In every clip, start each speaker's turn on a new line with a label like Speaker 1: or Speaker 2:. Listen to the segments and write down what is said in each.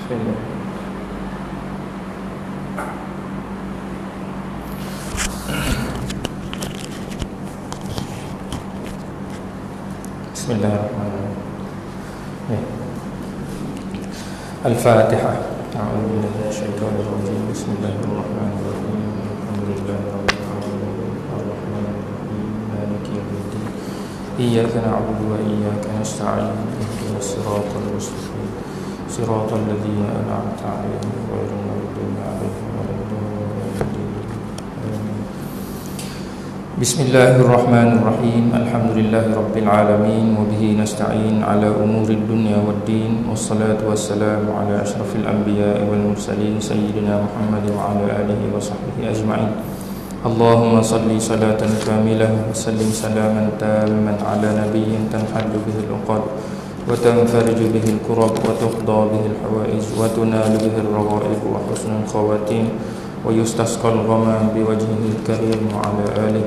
Speaker 1: Bismillah. Bismillahirrahmanirrahim. Al-Fatihah. A'udzu billahi minasyaitonir rajim. Bismillahirrahmanirrahim. Alhamdulillahirabbil alamin. Arrahmanir rahim. Maliki yaumiddin. Iyyaka na'budu wa iyyaka nasta'in. Ihdinas siratal mustaqim. Siratal ladzina an'amta 'alaihim ghairil maghdubi 'alaihim waladdallin. Bismillahirrahmanirrahim. Alhamdulillahirabbil alamin wa bihi nasta'in ala umurid dunya waddin. Wassalatu wassalamu ala asyrafil anbiya'i wal mursalin sayyidina Muhammad wa ala alihi wa sahbihi ajma'in. Allahumma salli salatan kamilah wa sallim salaman tamman ala nabiyyin tanhaddu bihi al-uqad wa tanfariju bihi al-kurab wa tuqda bihi al-hawaij wa tunalu bihi al-ragha'ib wa husnul khawatim wa yustasqal ghamam biwajhihi al-karim wa ala alihi.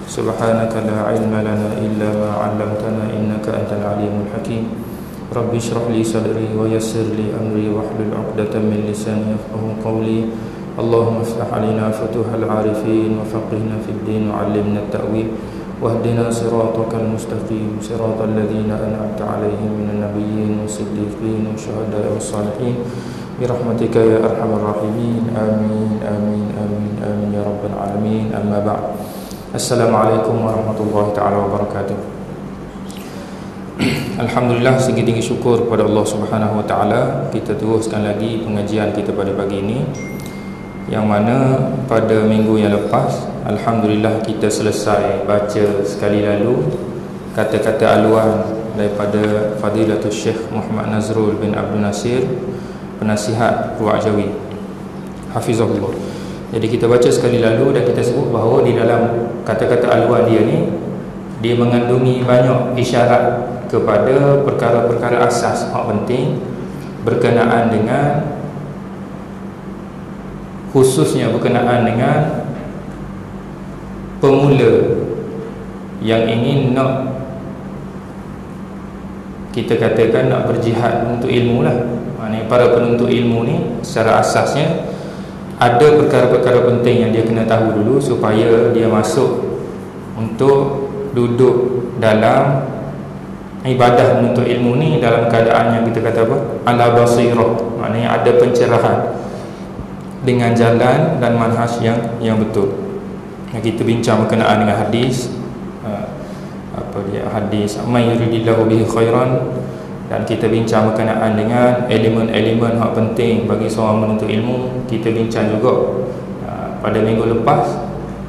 Speaker 1: Subhanaka la ilma lana illa ma 'allamtana innaka antal alimul hakim. Rabbi shrah li sadri wa yassir li amri wahlul 'uqdatam min lisani yafqahu qawli. Allahumma iftah 'alaina futuhal 'arifin wa faqihna fid din wa 'allimna at-ta'wil wahdina siratal mustaqim siratal ladzina an'amta 'alaihim minan nabiyyin was-siddiqin wasyuhada'i was-shalihin birahmatika ya arhamar rahimin. Amin amin amin amin ya rabbal alamin. Amma ba'd. Assalamualaikum warahmatullahi ta'ala wabarakatuh. Alhamdulillah, tinggi-tinggi syukur kepada Allah Subhanahu wa ta'ala. Kita teruskan lagi pengajian kita pada pagi ini, yang mana pada minggu yang lepas alhamdulillah kita selesai baca sekali lalu kata-kata aluan daripada Fadilatul Syekh Muhammad Nazrul bin Abdul Nasir, penasihat Ruwak Jawi, hafizahullah. Jadi kita baca sekali lalu dan kita sebut bahawa di dalam kata-kata aluan dia ni, dia mengandungi banyak isyarat kepada perkara-perkara asas yang penting berkenaan dengan, khususnya berkenaan dengan pemula yang ingin nak, kita katakan nak berjihad untuk ilmu lah. Maknanya para penuntut ilmu ni secara asasnya ada perkara-perkara penting yang dia kena tahu dulu supaya dia masuk untuk duduk dalam ibadah menuntut ilmu ni dalam keadaan yang kita kata apa? Ala basirah. Maknanya ada pencerahan dengan jalan dan manhaj yang betul. Kita bincang berkenaan dengan hadis, hadis may yuridillahu bihi khairan, dan kita bincang berkenaan dengan elemen-elemen hak penting bagi seorang menuntut ilmu. Kita bincang juga pada minggu lepas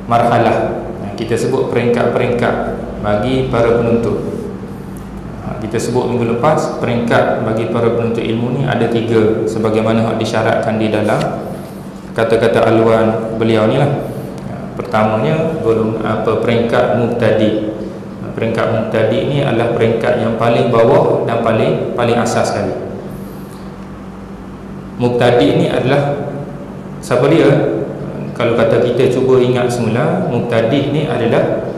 Speaker 1: marhalah, kita sebut peringkat-peringkat bagi para penuntut. Kita sebut minggu lepas peringkat bagi para penuntut ilmu ni ada 3, sebagaimana hak disyaratkan di dalam kata-kata aluan beliau ni lah. Pertamanya peringkat mubtadi. Peringkat mubtadi ni adalah peringkat yang paling bawah dan paling asas sekali. Mubtadi ni adalah siapa dia? Kalau kata kita cuba ingat semula, mubtadi ni adalah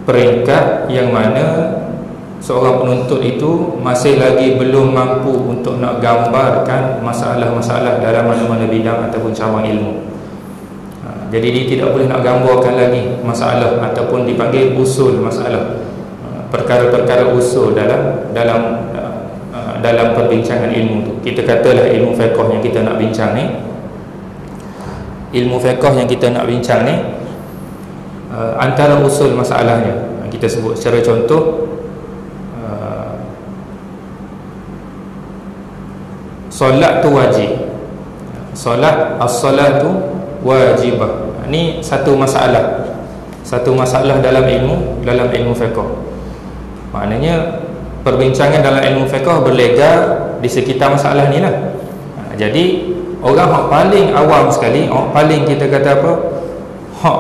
Speaker 1: peringkat yang mana seorang penuntut itu masih lagi belum mampu untuk nak gambarkan masalah-masalah dalam mana-mana bidang ataupun cabang ilmu. Jadi dia tidak boleh nak gambarkan lagi masalah ataupun dipanggil usul masalah, perkara-perkara usul dalam perbincangan ilmu tu. Kita katalah ilmu fiqh yang kita nak bincang ni, ilmu fiqh yang kita nak bincang ni, antara usul masalahnya kita sebut secara contoh, solat tu wajib, solat as-salatu wajibah. Ini satu masalah dalam ilmu fiqh. Maknanya perbincangan dalam ilmu fiqh berlegar di sekitar masalah ni lah. Jadi orang yang paling awam sekali, orang paling kita kata apa, hak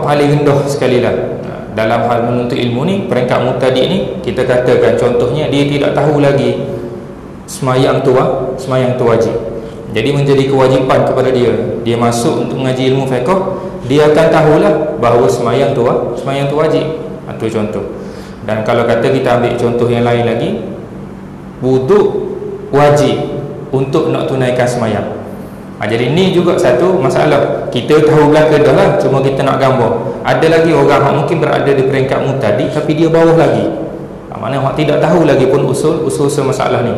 Speaker 1: paling rendah sekali lah dalam hal menuntut ilmu ni, peringkat mubtadi ni, kita katakan contohnya dia tidak tahu lagi semayang tu wajib. Jadi menjadi kewajipan kepada dia masuk untuk mengaji ilmu fiqh, dia akan tahulah bahawa semayang tu wajib. Itu contoh. Dan kalau kata kita ambil contoh yang lain lagi, wuduk wajib untuk nak tunaikan semayang. Jadi ni juga satu masalah. Kita tahu belaka dah lah, cuma kita nak gambar. Ada lagi orang yang mungkin berada di peringkat mubtadi tapi dia bawah lagi. Maknanya orang tidak tahu lagi pun usul masalah ni.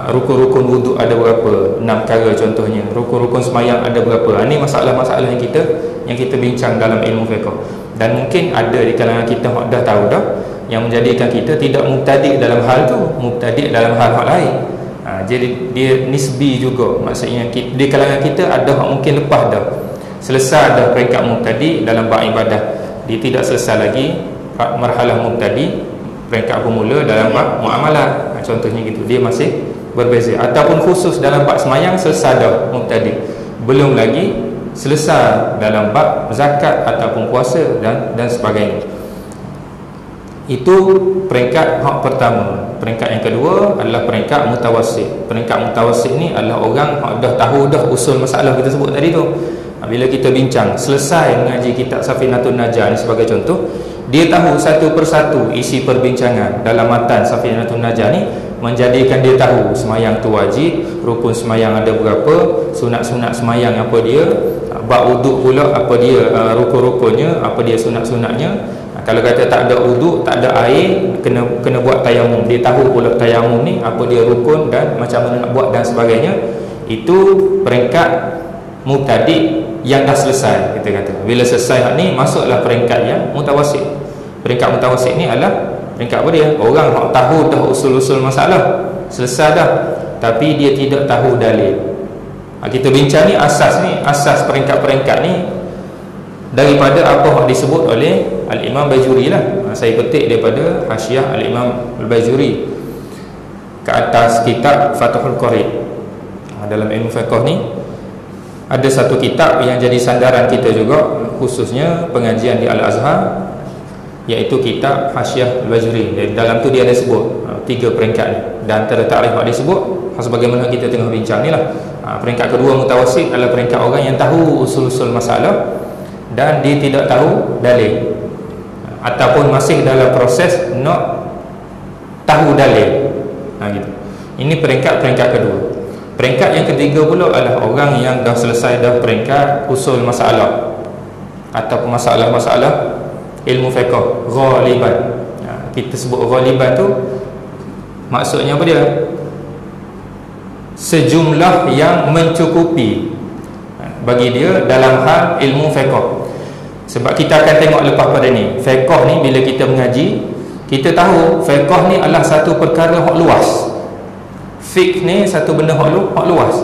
Speaker 1: Rukun-rukun wuduk ada berapa? 6 perkara contohnya. Rukun-rukun semayang ada berapa? Ini masalah-masalah yang kita bincang dalam ilmu fiqh. Dan mungkin ada di kalangan kita yang dah tahu dah, yang menjadikan kita tidak mubtadi dalam hal tu, mubtadi dalam hal lain. Jadi dia nisbi juga. Maksudnya di kalangan kita ada yang mungkin lepas dah, selesai dah peringkat mubtadi dalam bab ibadah, dia tidak selesai lagi marhalah mubtadi, peringkat pemula dalam bab muamalah. Contohnya gitu, dia masih berbeza. Ataupun khusus dalam bab semayang selesai dah mubtadi, belum lagi selesai dalam bab zakat ataupun puasa dan sebagainya. Itu peringkat hak pertama. Peringkat yang kedua adalah peringkat mutawassit. Peringkat mutawassit ni adalah orang yang dah tahu dah usul masalah kita sebut tadi tu. Bila kita bincang, selesai mengaji kitab Safinatun Najah ni sebagai contoh, dia tahu satu persatu isi perbincangan dalam matan Safinatun Najah ni, menjadikan dia tahu semayang tu wajib, rukun semayang ada berapa, sunat-sunat semayang apa dia, bab wuduk pula apa dia, rukun-rukunnya apa dia, sunat-sunatnya. Kalau kata tak ada wuduk, tak ada air, kena buat tayamum. Dia tahu pula tayamum ni apa dia rukun dan macam mana nak buat dan sebagainya. Itu peringkat mubtadi yang dah selesai, kita kata. Bila selesai ni, masuklah peringkat yang mutawassit. Peringkat mutawassit ni adalah peringkat apa dia? Orang yang tahu dah usul-usul masalah, selesai dah, tapi dia tidak tahu dalil. Kita bincang ni asas peringkat-peringkat ni daripada apa yang disebut oleh Al-Imam Bajuri lah. Saya petik daripada Hasyiah Al-Imam Al-Bajuri ke atas kitab Fathul Qarib. Dalam ilmu fiqh ni ada satu kitab yang jadi sandaran kita juga, khususnya pengajian di Al-Azhar, iaitu kitab Hasyiah Al-Bajuri. Dalam tu dia ada sebut 3 peringkat ni. Dan antara takrif yang dia sebut, sebagaimana kita tengah bincang ni lah, peringkat kedua mutawassit adalah peringkat orang yang tahu usul-usul masalah dan dia tidak tahu dalil, ataupun masih dalam proses nak tahu dalil. Gitu. Ini peringkat kedua. Peringkat yang ketiga pula adalah orang yang dah selesai dah peringkat usul masalah ataupun masalah-masalah ilmu fiqh ghaliban. Kita sebut ghaliban tu maksudnya apa dia? Sejumlah yang mencukupi bagi dia dalam hal ilmu fiqh. Sebab kita akan tengok lepas pada ni, fiqh ni bila kita mengaji, kita tahu fiqh ni adalah satu perkara hak luas. Fiqh ni satu benda hak luas.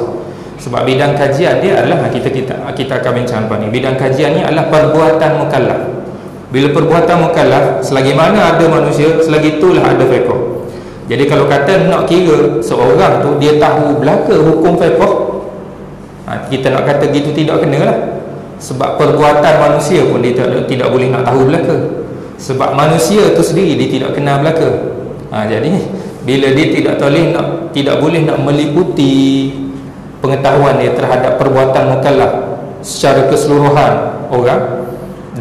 Speaker 1: Sebab bidang kajian dia adalah kita akan bincang apa ni. Bidang kajian ni adalah perbuatan mukallaf. Bila perbuatan mukallaf, selagi mana ada manusia, selagi itulah ada fiqh. Jadi kalau kata nak kira seorang tu dia tahu belaka hukum fiqh, kita nak kata gitu tidak kena lah. Sebab perbuatan manusia pun dia tidak boleh nak tahu belaka. Sebab manusia tu sendiri dia tidak kenal belaka. Jadi bila dia tidak boleh nak meliputi pengetahuan dia terhadap perbuatan mukallaf secara keseluruhan orang,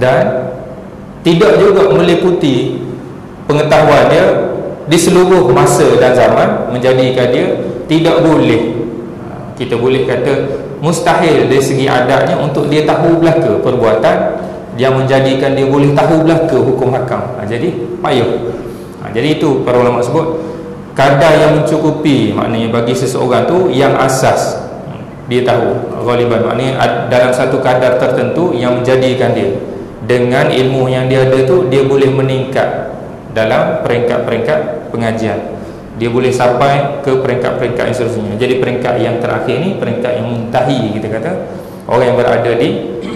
Speaker 1: dan tidak juga meliputi pengetahuan dia di seluruh masa dan zaman, menjadikan dia tidak boleh, kita boleh kata mustahil dari segi adatnya untuk dia tahu belaka perbuatan yang menjadikan dia boleh tahu belaka hukum hakam. Jadi payah. Jadi itu para ulama sebut kadar yang mencukupi, maknanya bagi seseorang tu yang asas dia tahu ghaliban, maknanya dalam satu kadar tertentu yang menjadikan dia dengan ilmu yang dia ada tu, dia boleh meningkat dalam peringkat-peringkat pengajian. Dia boleh sampai ke peringkat-peringkat yang seterusnya. Jadi peringkat yang terakhir ni peringkat yang muntahi, kita kata orang yang berada di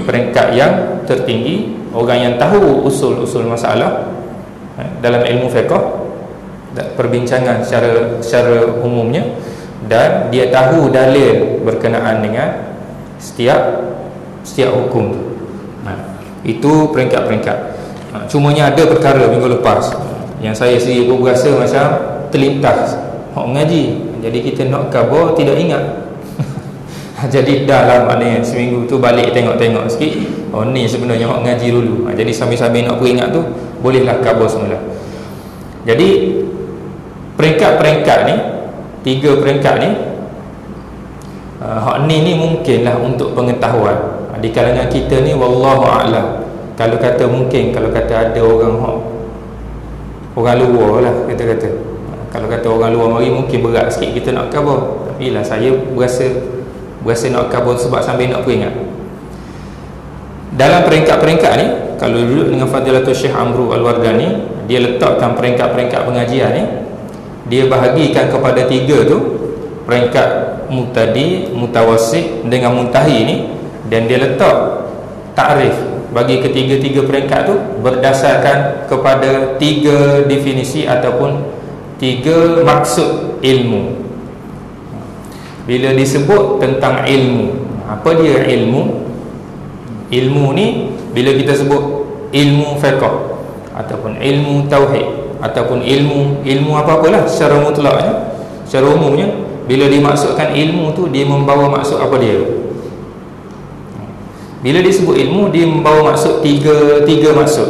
Speaker 1: peringkat yang tertinggi, orang yang tahu usul-usul masalah dalam ilmu fiqh, perbincangan secara umumnya, dan dia tahu dalil berkenaan dengan setiap hukum tu. Itu peringkat-peringkat. Cumanya ada perkara minggu lepas yang saya sendiri pun berasa macam terlintas hak mengaji. Jadi kita nak khabar tidak ingat. Jadi dah lah, maknanya seminggu tu balik tengok-tengok sikit, oh ni sebenarnya hak mengaji dulu. Jadi sambil-sambil nak peringat tu, bolehlah khabar semula. Jadi peringkat-peringkat ni 3 peringkat ni, hak ni mungkinlah untuk pengetahuan di kalangan kita ni, wallahu a'lam. Kalau kata mungkin, kalau kata ada orang luar lah, kita kata, kalau kata orang luar mari mungkin berat sikit kita nak cover. Tapi lah saya berasa nak cover sebab sambil nak peringat. Dalam peringkat-peringkat ni, kalau duduk dengan Fadilatul Syekh Amru Al-Wardani, dia letakkan peringkat-peringkat pengajian ni, dia bahagikan kepada 3 tu, peringkat mubtadi, mutawassit dengan muntahi ni, dan dia letak takrif bagi ketiga-tiga peringkat tu berdasarkan kepada 3 definisi ataupun 3 maksud ilmu. Bila disebut tentang ilmu, apa dia ilmu? Ilmu ni bila kita sebut ilmu fiqh ataupun ilmu tauhid ataupun ilmu apa-apalah secara mutlaknya, secara umumnya, bila dimaksudkan ilmu tu dia membawa maksud apa dia? Bila disebut ilmu dia membawa maksud tiga maksud.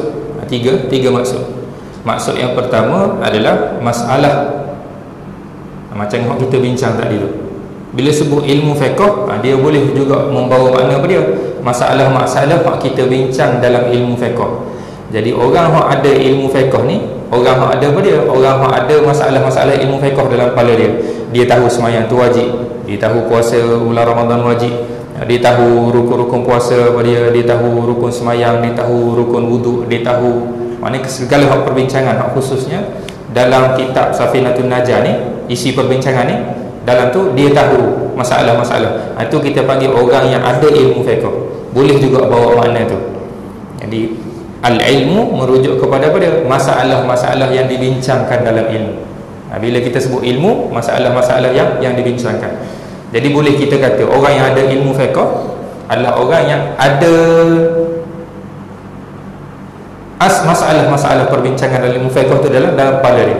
Speaker 1: Tiga maksud. Maksud yang pertama adalah masalah, macam yang kita bincang tadi tu. Bila sebut ilmu fiqh, dia boleh juga membawa makna apa dia? Masalah-masalah yang kita bincang dalam ilmu fiqh. Jadi orang yang ada ilmu fiqh ni, orang yang ada apa dia? Orang yang ada masalah-masalah ilmu fiqh dalam kepala dia. Dia tahu semayang tu wajib, dia tahu puasa bulan Ramadan wajib, dia tahu rukun-rukun puasa apa dia tahu rukun semayang, dia tahu rukun wuduk, dia tahu maknanya segala hak perbincangan, hak khususnya dalam kitab Safinatun Najah ni, isi perbincangan ni, dalam tu dia tahu masalah-masalah. Itu kita panggil orang yang ada ilmu fiqh. Boleh juga bawa makna tu. Jadi al-ilmu merujuk kepada apa dia? Masalah-masalah yang dibincangkan dalam ilmu. Bila kita sebut ilmu, masalah-masalah yang dibincangkan. Jadi boleh kita kata orang yang ada ilmu fiqh adalah orang yang ada masalah-masalah perbincangan dalam ilmu fiqh tu dalam kepala dia.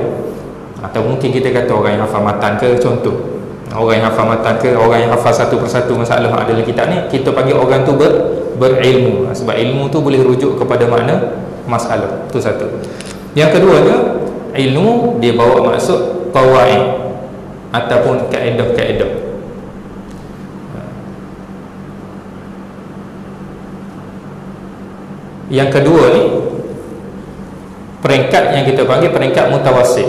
Speaker 1: Atau mungkin kita kata orang yang hafal matan ke, contoh. Orang yang hafal matan ke, orang yang hafal satu persatu masalah yang ada dalam kitab ni, kita panggil orang tu berilmu. Sebab ilmu tu boleh rujuk kepada makna masalah. Itu satu. Yang keduanya, ilmu dia bawa maksud qawaid ataupun kaedah-kaedah. Yang kedua ni, peringkat yang kita panggil peringkat mutawassit.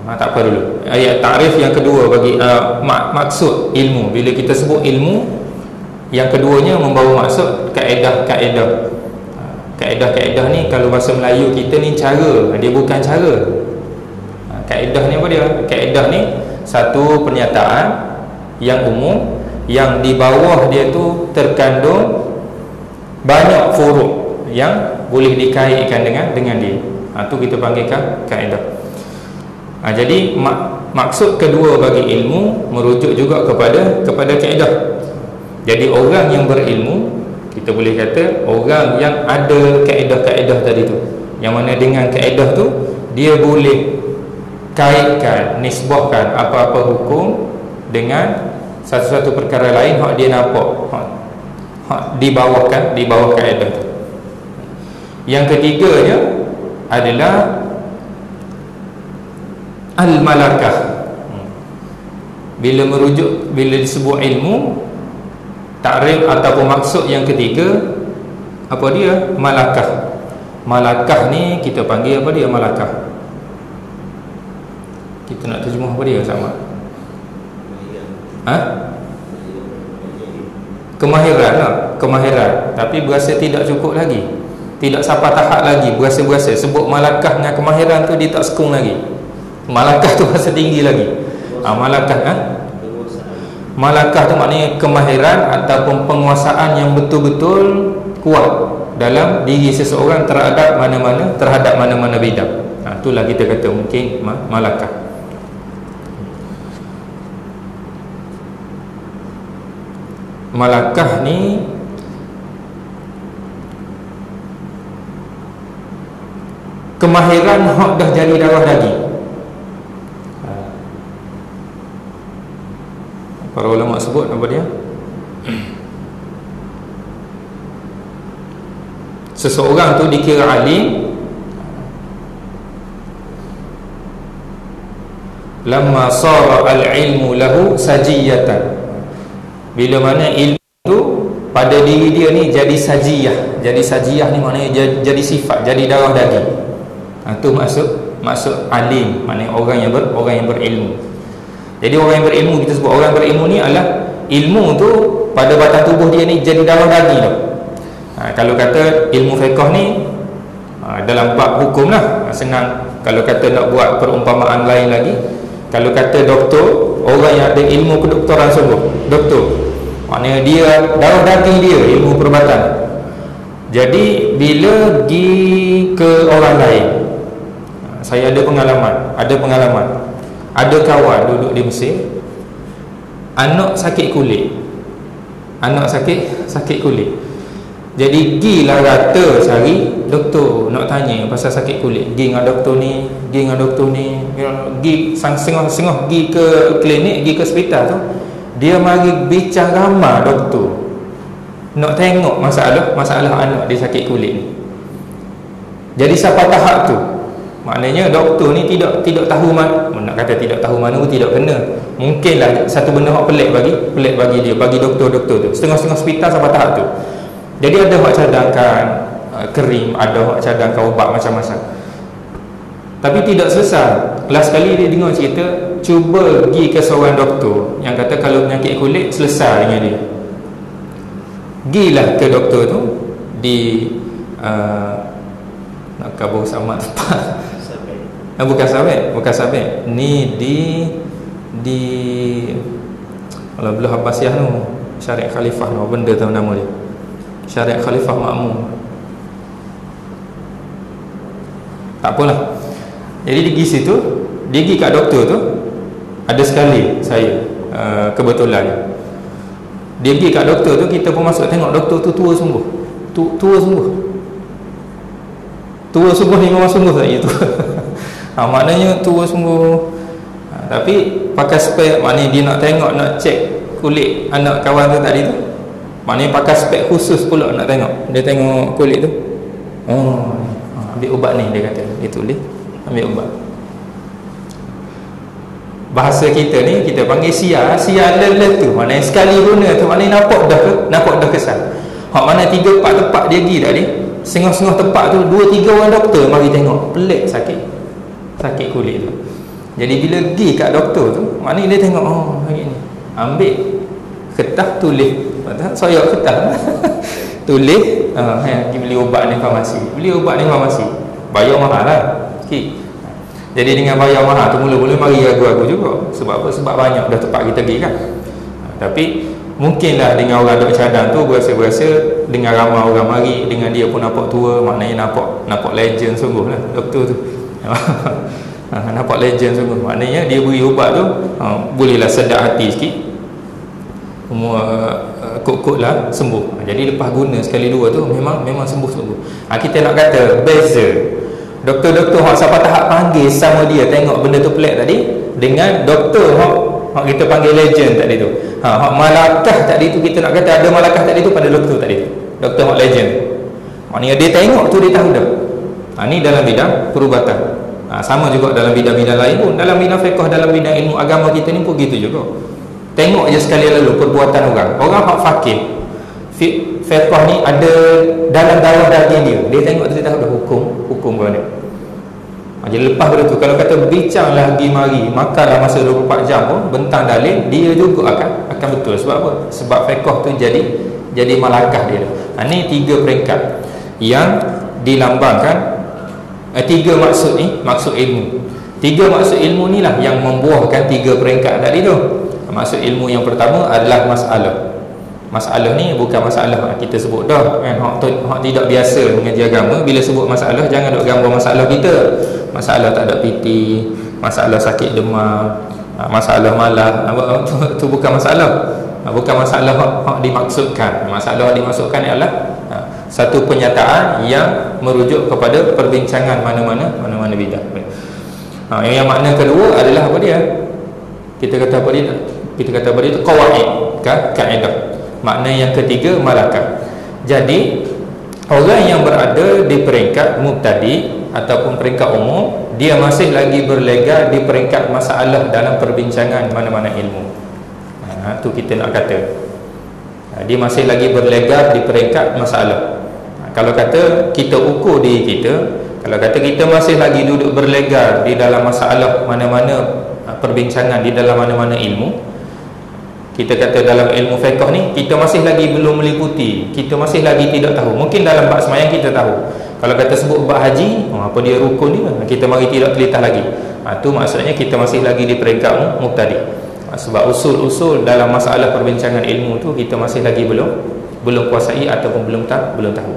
Speaker 1: Tak apa dulu. Ayat takrif yang kedua bagi maksud ilmu. Bila kita sebut ilmu, yang keduanya membawa maksud kaedah-kaedah. Kaedah-kaedah ni kalau bahasa Melayu kita ni cara, dia bukan cara. Kaedah ni apa dia? Kaedah ni satu pernyataan yang umum yang di bawah dia tu terkandung banyak furuk yang boleh dikaitkan dengan dia. Itu kita panggilkan kaedah. Jadi maksud kedua bagi ilmu merujuk juga kepada kaedah. Jadi orang yang berilmu, kita boleh kata orang yang ada kaedah-kaedah tadi tu, yang mana dengan kaedah tu dia boleh kaitkan, nisbahkan apa-apa hukum dengan satu-satu perkara lain hak dia nampak hak di bawah kaedah tu. Yang ketiganya adalah al-malakah. Bila disebut ilmu, takrif ataupun maksud yang ketiga apa dia? Malakah. Malakah ni kita panggil apa dia? Malakah. Kita nak terjemah apa dia sama? Kemahiran lah. Kemahiran. Tapi berasa tidak cukup lagi, tidak sampai tahap lagi, berasa-berasa. Sebut malakah dengan kemahiran tu dia tak sekung lagi. Malakah tu rasa tinggi lagi. Malakah tu maknanya kemahiran ataupun penguasaan yang betul-betul kuat dalam diri seseorang terhadap mana-mana bidang. Itulah kita kata mungkin malakah. Malakah ni kemahiran hak dah jadi darah daging. Para ulama sebut apa dia? Seseorang tu dikira alim lamma sara al-ilmu lahu sajiyatan. Bila mana ilmu tu pada diri dia ni jadi sajiyah. Jadi sajiyah ni maknanya jadi sifat, jadi darah daging. Itu maksud alim, maknanya orang yang berilmu. Jadi orang yang berilmu, kita sebut orang berilmu ni adalah ilmu tu pada batang tubuh dia ni jadi darah daging tu. Kalau kata ilmu fiqh ni dalam bab hukum lah, senang. Kalau kata nak buat perumpamaan lain lagi, kalau kata doktor, orang yang ada ilmu kedoktoran sungguh, doktor, maknanya dia darah daging dia ilmu perubatan. Jadi bila pergi ke orang lain, saya ada pengalaman, ada kawan duduk di Mesir, anak sakit kulit, sakit kulit. Jadi gilah rata cari doktor, nak tanya pasal sakit kulit, gi dengan doktor ni, gi sengah-sengah gi ke klinik, gi ke hospital tu, dia mari bincang ramai doktor, nak tengok masalah anak dia sakit kulit ni. Jadi sampai tahap tu, maknanya doktor ni tidak tahu nak kata tidak tahu mana pun tidak kena. Mungkinlah satu benda yang pelik bagi dia, bagi doktor-doktor tu. Setengah-setengah hospital sampai tahap tu. Jadi ada hak cadangkan krim, ada hak cadangkan ubat macam-macam. Tapi tidak selesai. Last kali dia dengar cerita, cuba pergi ke seorang doktor yang kata kalau penyakit kulit selesai dengan dia. Gilah ke doktor tu di nak kabur sama tepat. Bukan Sabit. Ni di kalau belah Abbasiyah tu, Syariat Khalifah tu, benda tu nama dia. Syariat Khalifah Makmum. Tak apalah. Jadi dia pergi situ, dia pergi kat doktor tu. Ada sekali saya kebetulan dia pergi kat doktor tu, kita pun masuk tengok doktor tu tua sungguh. Tua sungguh ni memang sungguh tak itu. Maknanya tua sungguh. Tapi pakai spek, maknanya dia nak tengok, nak cek kulit anak kawan tu tadi tu. Maknanya pakai spek khusus pula nak tengok. Dia tengok kulit tu. Ambil ubat ni, dia kata. Dia tulis, ambil ubat. Bahasa kita ni, kita panggil siar lelet tu. Maknanya sekali guna tu, maknanya nampak dah kesan. Mana 3-4 tempat dia pergi tadi, setengah-setengah tempat tu 2-3 orang doktor mari tengok. Pelik sakit kulit tu. Jadi bila pergi kat doktor tu, maknanya dia tengok, hari ni ambil kertas tulis. Soyak kertas tulis, pergi beli ubat ni farmasi. Bayar mahal lah sikit. Jadi dengan bayar mahal tu mula-mula mari ragu-ragu juga. Sebab apa? Sebab banyak dah tempat kita pergi kan. Tapi mungkinlah dengan orang duk cadang tu berasa dengan ramai orang mari, dengan dia pun nampak tua, maknanya nampak legend sungguh lah doktor tu. Nampak legend sungguh. Maknanya dia beri ubat tu bolehlah sedap hati sikit. Umur kok lah sembuh. Jadi lepas guna sekali dua tu memang sembuh. Kita nak kata beza doktor-doktor hak sampai tahap panggil sama dia tengok benda tu pelik tadi, dengan doktor hak kita panggil legend tadi tu. Hak malakah tadi tu, kita nak kata ada malakah tadi tu pada doktor tadi tu. Doktor hak legend. Maknanya dia tengok tu dia tahu dah. Ni dalam bidang perubatan. Sama juga dalam bidang-bidang lain pun. Dalam bidang fiqh, dalam bidang ilmu agama kita ni pun gitu juga. Tengok je sekali lalu perbuatan orang hak fakir. Fiqh ni ada dalam darah daging dia. Dia tengok tu dia tahu dah hukum mana. Jadi lepas pada tu, kalau kata bincang lagi mari, makanlah masa 24 jam pun bentang dalil, dia juga akan betul. Sebab apa? Sebab fiqh tu jadi malakah dia. Ni 3 peringkat yang dilambangkan. 3 maksud ni, maksud ilmu. 3 maksud ilmu ni lah yang membuahkan 3 peringkat tadi tu. Maksud ilmu yang pertama adalah masalah. Masalah ni bukan masalah kita sebut dah kan, hak tidak biasa mengaji agama. Bila sebut masalah, jangan duk gambar masalah kita. Masalah tak ada piti, masalah sakit demam, masalah malas. Itu bukan masalah. Bukan masalah hak dimaksudkan. Masalah yang dimaksudkan ialah satu pernyataan yang merujuk kepada perbincangan mana-mana bidang. Yang makna kedua adalah apa dia? Kita kata apa dia itu qawaid, kaedah. Makna yang ketiga malakah. Jadi orang yang berada di peringkat mubtadi, ataupun peringkat umum, dia masih lagi berlega di peringkat masalah dalam perbincangan mana-mana ilmu. Tu kita nak kata dia masih lagi berlega di peringkat masalah. Kalau kata kita ukur diri kita, kalau kata kita masih lagi duduk berlega di dalam masalah mana-mana perbincangan, di dalam mana-mana ilmu, kita kata dalam ilmu fiqh ni kita masih lagi belum meliputi, kita masih lagi tidak tahu. Mungkin dalam bab sembahyang kita tahu. Kalau kata sebut bab haji, apa dia rukun dia, kita mari tidak telitah lagi. Tu maksudnya kita masih lagi di peringkat mubtadi. Sebab usul-usul dalam masalah perbincangan ilmu tu kita masih lagi belum kuasai ataupun belum tahu.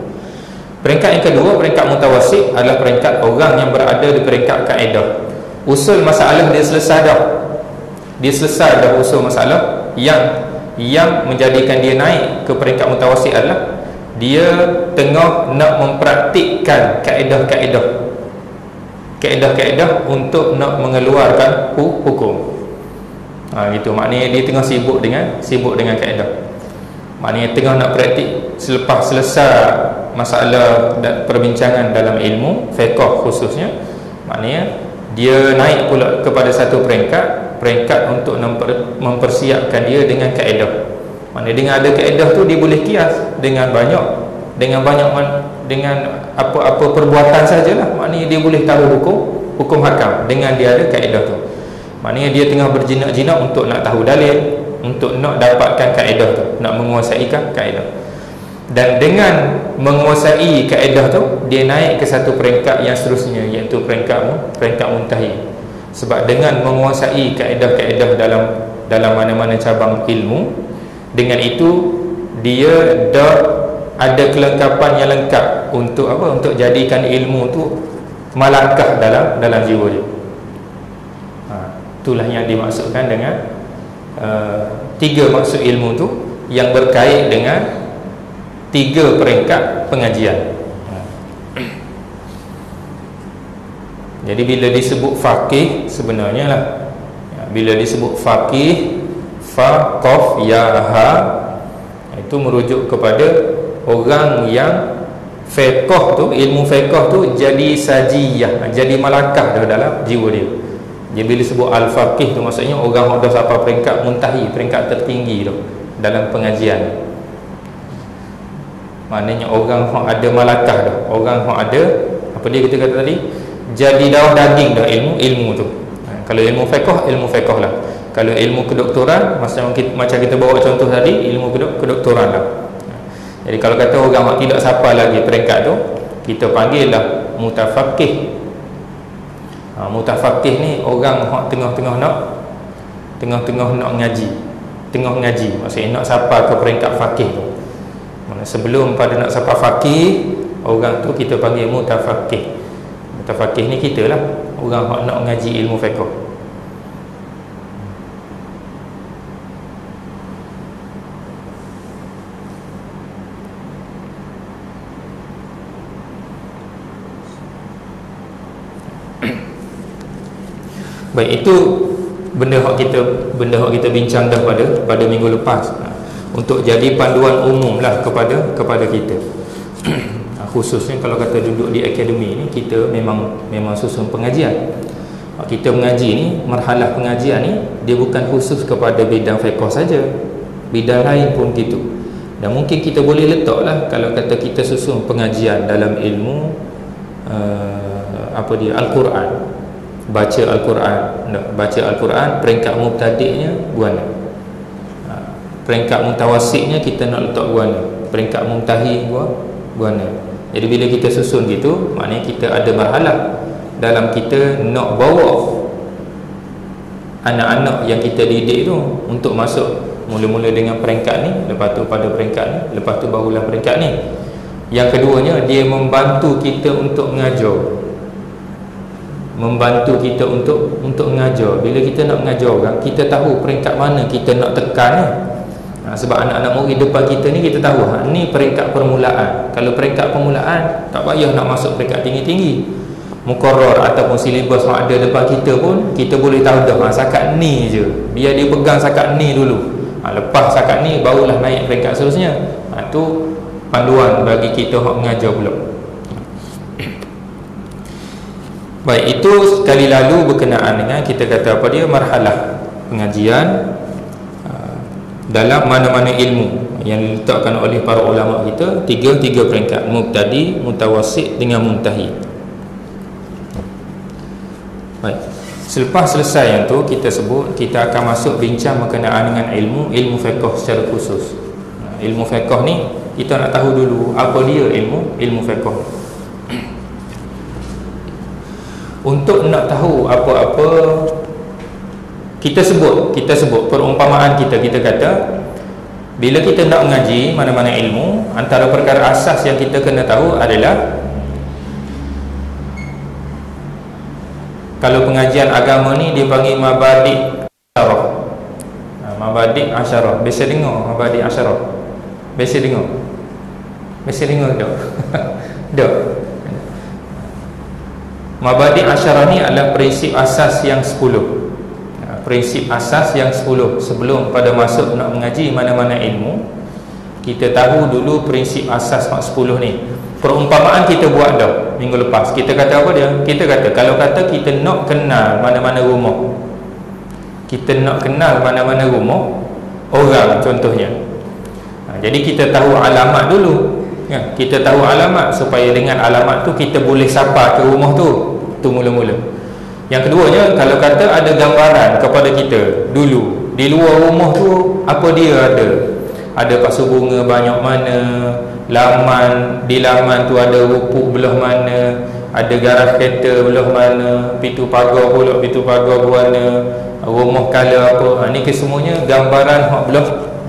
Speaker 1: Peringkat yang kedua, peringkat mutawassit, adalah peringkat orang yang berada di peringkat kaedah. Usul masalah dia selesai dah. Dia selesai dah usul masalah. Yang menjadikan dia naik ke peringkat mutawassit adalah dia tengah nak mempraktikkan kaedah untuk nak mengeluarkan hukum. Gitu, maknanya dia tengah sibuk dengan kaedah. Maknanya tengah nak praktik selepas selesai masalah dan perbincangan dalam ilmu fiqh khususnya, maknanya dia naik pula kepada satu peringkat untuk mempersiapkan dia dengan kaedah. Maknanya dengan ada kaedah tu dia boleh kias dengan apa-apa perbuatan sajalah. Maknanya dia boleh tahu hukum hakam dengan dia ada kaedah tu. Maknanya dia tengah berjinak-jinak untuk nak tahu dalil, untuk nak dapatkan kaedah tu, nak menguasai kaedah. Dan dengan menguasai kaedah tu, dia naik ke satu peringkat yang seterusnya, iaitu peringkat muntahi. Sebab dengan menguasai kaedah-kaedah dalam mana-mana cabang ilmu, dengan itu dia dah ada kelengkapan yang lengkap untuk apa? Untuk jadikan ilmu tu melangkah dalam jiwa dia. Itulah yang dimaksudkan dengan tiga maksud ilmu tu yang berkait dengan tiga peringkat pengajian. Jadi bila disebut faqih sebenarnya lah, bila disebut faqih, fa, qaf, ya, ha, itu merujuk kepada orang yang fiqh tu, ilmu fiqh tu jadi sajiyah, jadi melangkah dalam jiwa dia. Jadi bila disebut al-faqih tu maksudnya orang yang dah sampai peringkat muntahi, peringkat tertinggi tu dalam pengajian. Maknanya orang yang ada malakah dah, orang yang ada apa dia kita kata tadi, jadi darah daging dah ilmu tu. Kalau ilmu fiqh lah. Kalau ilmu kedoktoran macam kita bawa contoh tadi, ilmu kedoktoran lah. Jadi kalau kata orang yang tidak sampai lagi peringkat tu, kita panggil lah mutafaqih. Mutafaqih ni orang yang tengah-tengah nak ngaji, maksudnya nak sampai ke peringkat faqih tu. Sebelum pada nak sampai faqih, orang tu kita panggil mutafaqih. Mutafaqih ni kita lah, orang yang nak ngaji ilmu fiqh. Baik, itu benda yang kita bincang dah pada minggu lepas, untuk jadi panduan umum lah kepada kita. Khususnya kalau kata duduk di akademi ni, kita memang susun pengajian. Kita mengaji ni, marhalah pengajian ni dia bukan khusus kepada bidang fiqh saja, bidang lain pun gitu. Dan mungkin kita boleh letaklah kalau kata kita susun pengajian dalam ilmu Al-Quran. Baca Al-Quran peringkat mubtadi'nya guana, peringkat mutawassitnya kita nak letak guana, peringkat muntahi guana. Jadi bila kita susun gitu, maknanya kita ada marhalah dalam kita nak bawa anak-anak yang kita didik tu untuk masuk mula-mula dengan peringkat ni, lepas tu pada peringkat ni, lepas tu barulah peringkat ni. Yang keduanya, dia membantu kita untuk mengajar, membantu kita untuk mengajar. Bila kita nak mengajar orang, kita tahu peringkat mana kita nak tekan ni. Sebab anak-anak murid depan kita ni, kita tahu ni peringkat permulaan. Kalau peringkat permulaan, tak payah nak masuk peringkat tinggi-tinggi. Muqarrar ataupun silibus yang ada depan kita pun, kita boleh tahu dah sakat ni je, biar dia pegang sakat ni dulu. Lepas sakat ni barulah naik peringkat seterusnya. Itu panduan bagi kita yang mengajar pula. Baik, itu sekali lalu berkenaan dengan kita kata apa dia, marhalah pengajian dalam mana-mana ilmu yang diletakkan oleh para ulama kita, tiga peringkat: mubtadi, mutawassit dengan muntahi. Baik, selepas selesai yang tu, kita sebut kita akan masuk bincang berkenaan dengan ilmu fiqh secara khusus. Ilmu fiqh ni kita nak tahu dulu apa dia ilmu fiqh. Untuk nak tahu apa-apa, kita sebut perumpamaan kita kata, bila kita nak mengaji mana-mana ilmu, antara perkara asas yang kita kena tahu adalah, kalau pengajian agama ni dia panggil mabadi' asyarah. Mabadi' asyarah, biasa dengar mabadi' asyarah? Biasa dengar tak? Tak. Mabadi' asyarah ni adalah prinsip asas yang 10. Prinsip asas yang 10. Sebelum pada masuk nak mengaji mana-mana ilmu, kita tahu dulu prinsip asas 10 ni. Perumpamaan kita buat dah minggu lepas. Kita kata apa dia? Kita kata, kalau kata kita nak kenal mana-mana rumah, kita nak kenal mana-mana rumah orang contohnya, jadi kita tahu alamat dulu ya, kita tahu alamat, supaya dengan alamat tu kita boleh sapa ke rumah tu. Tu mula-mula. Yang keduanya, kalau kata ada gambaran kepada kita dulu di luar rumah tu, apa dia ada pasu bunga banyak mana, di laman tu ada rupuk belah mana, ada garas kereta belah mana, pintu pagar berwarna, rumah kala apa. Ni kesemuanya gambaran hak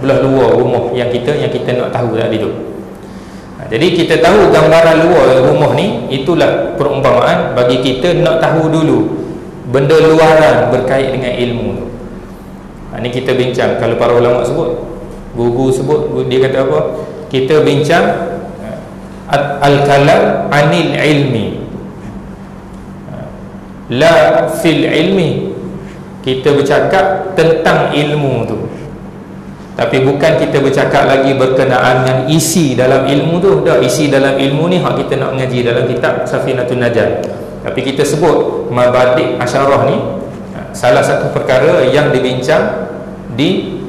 Speaker 1: belah luar rumah yang kita nak tahu tadi tu. Jadi kita tahu gambaran luar rumah ni, itulah perumpamaan bagi kita nak tahu dulu benda luaran berkait dengan ilmu tu. Ni kita bincang. Kalau para ulama sebut, guru sebut, dia kata apa? Kita bincang al-kalam anil ilmi, la fil ilmi. Kita bercakap tentang ilmu tu, tapi bukan kita bercakap lagi berkenaan dengan isi dalam ilmu tu. Dah, isi dalam ilmu ni hak kita nak mengaji dalam kitab Safinatun Najah. Tapi kita sebut mabadi' asyarah ni salah satu perkara yang dibincang di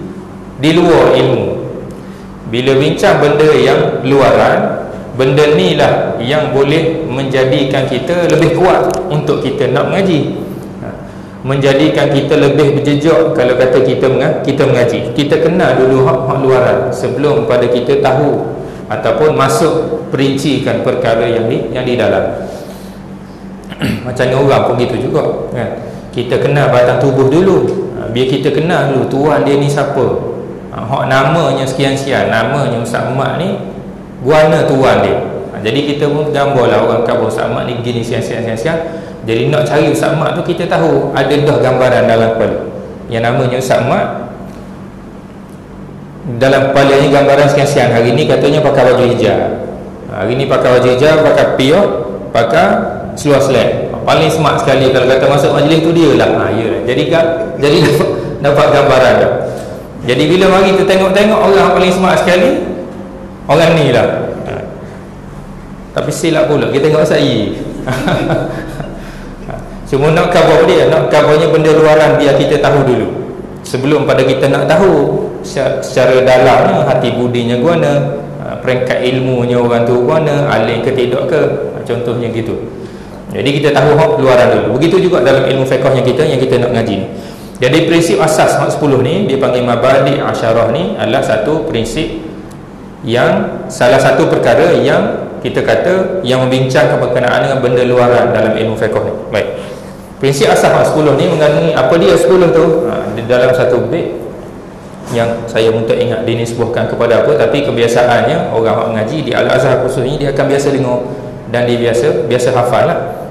Speaker 1: luar ilmu. Bila bincang benda yang luaran, benda ni lah yang boleh menjadikan kita lebih kuat untuk kita nak mengaji, menjadikan kita lebih berjejak. Kalau kata kita mengaji, kita kenal dulu hak luaran sebelum pada kita tahu ataupun masuk perincikan perkara yang di dalam. Macam orang pun gitu juga kan? Kita kenal batang tubuh dulu, biar kita kenal dulu tuan dia ni siapa, hak namanya sekian-sekian, namanya Ustaz Ahmad ni, guana tuan dia. Jadi kita pun gambarlah orang kata Ustaz Ahmad ni begini sekian-sekian. Jadi nak cari Ustaz Ahmad tu, kita tahu ada dah gambaran dalam kepala yang namanya Ustaz Ahmad. Dalam kepala ni gambaran sekian-sekian. Hari ni katanya pakai baju hijau, hari ni pakai baju hijau, pakai piok, pakai seluar selek. Paling smart sekali kalau kata masuk majlis tu dia lah. Yalah. Jadi dapat gambaran dah. Jadi bila mari kita tengok orang paling smart sekali, orang ni lah. Tapi silap pula kita tengok saya. Cuma nak cover dia, nak covernya benda luaran biar kita tahu dulu sebelum pada kita nak tahu secara dalamnya hati budinya guana, peringkat ilmunya orang tu guana, alim ke tidak ke, contohnya gitu. Jadi kita tahu hak luaran dulu. Begitu juga dalam ilmu fiqhnya kita yang kita nak ngaji. Jadi prinsip asas hak 10 ni dia panggil mabadi' asyarah ni adalah satu prinsip yang salah satu perkara yang kita kata yang membincangkan berkenaan dengan benda luaran dalam ilmu fiqh ni. Baik. Prinsip asas hak 10 ni mengandungi apa dia 10 tu? Di dalam satu bait yang saya pun tak ingat dinisbahkan kepada apa, tapi kebiasaannya orang hak mengaji di Al-Azhar khusus ni dia akan biasa dengar dan dia biasa hafal lah.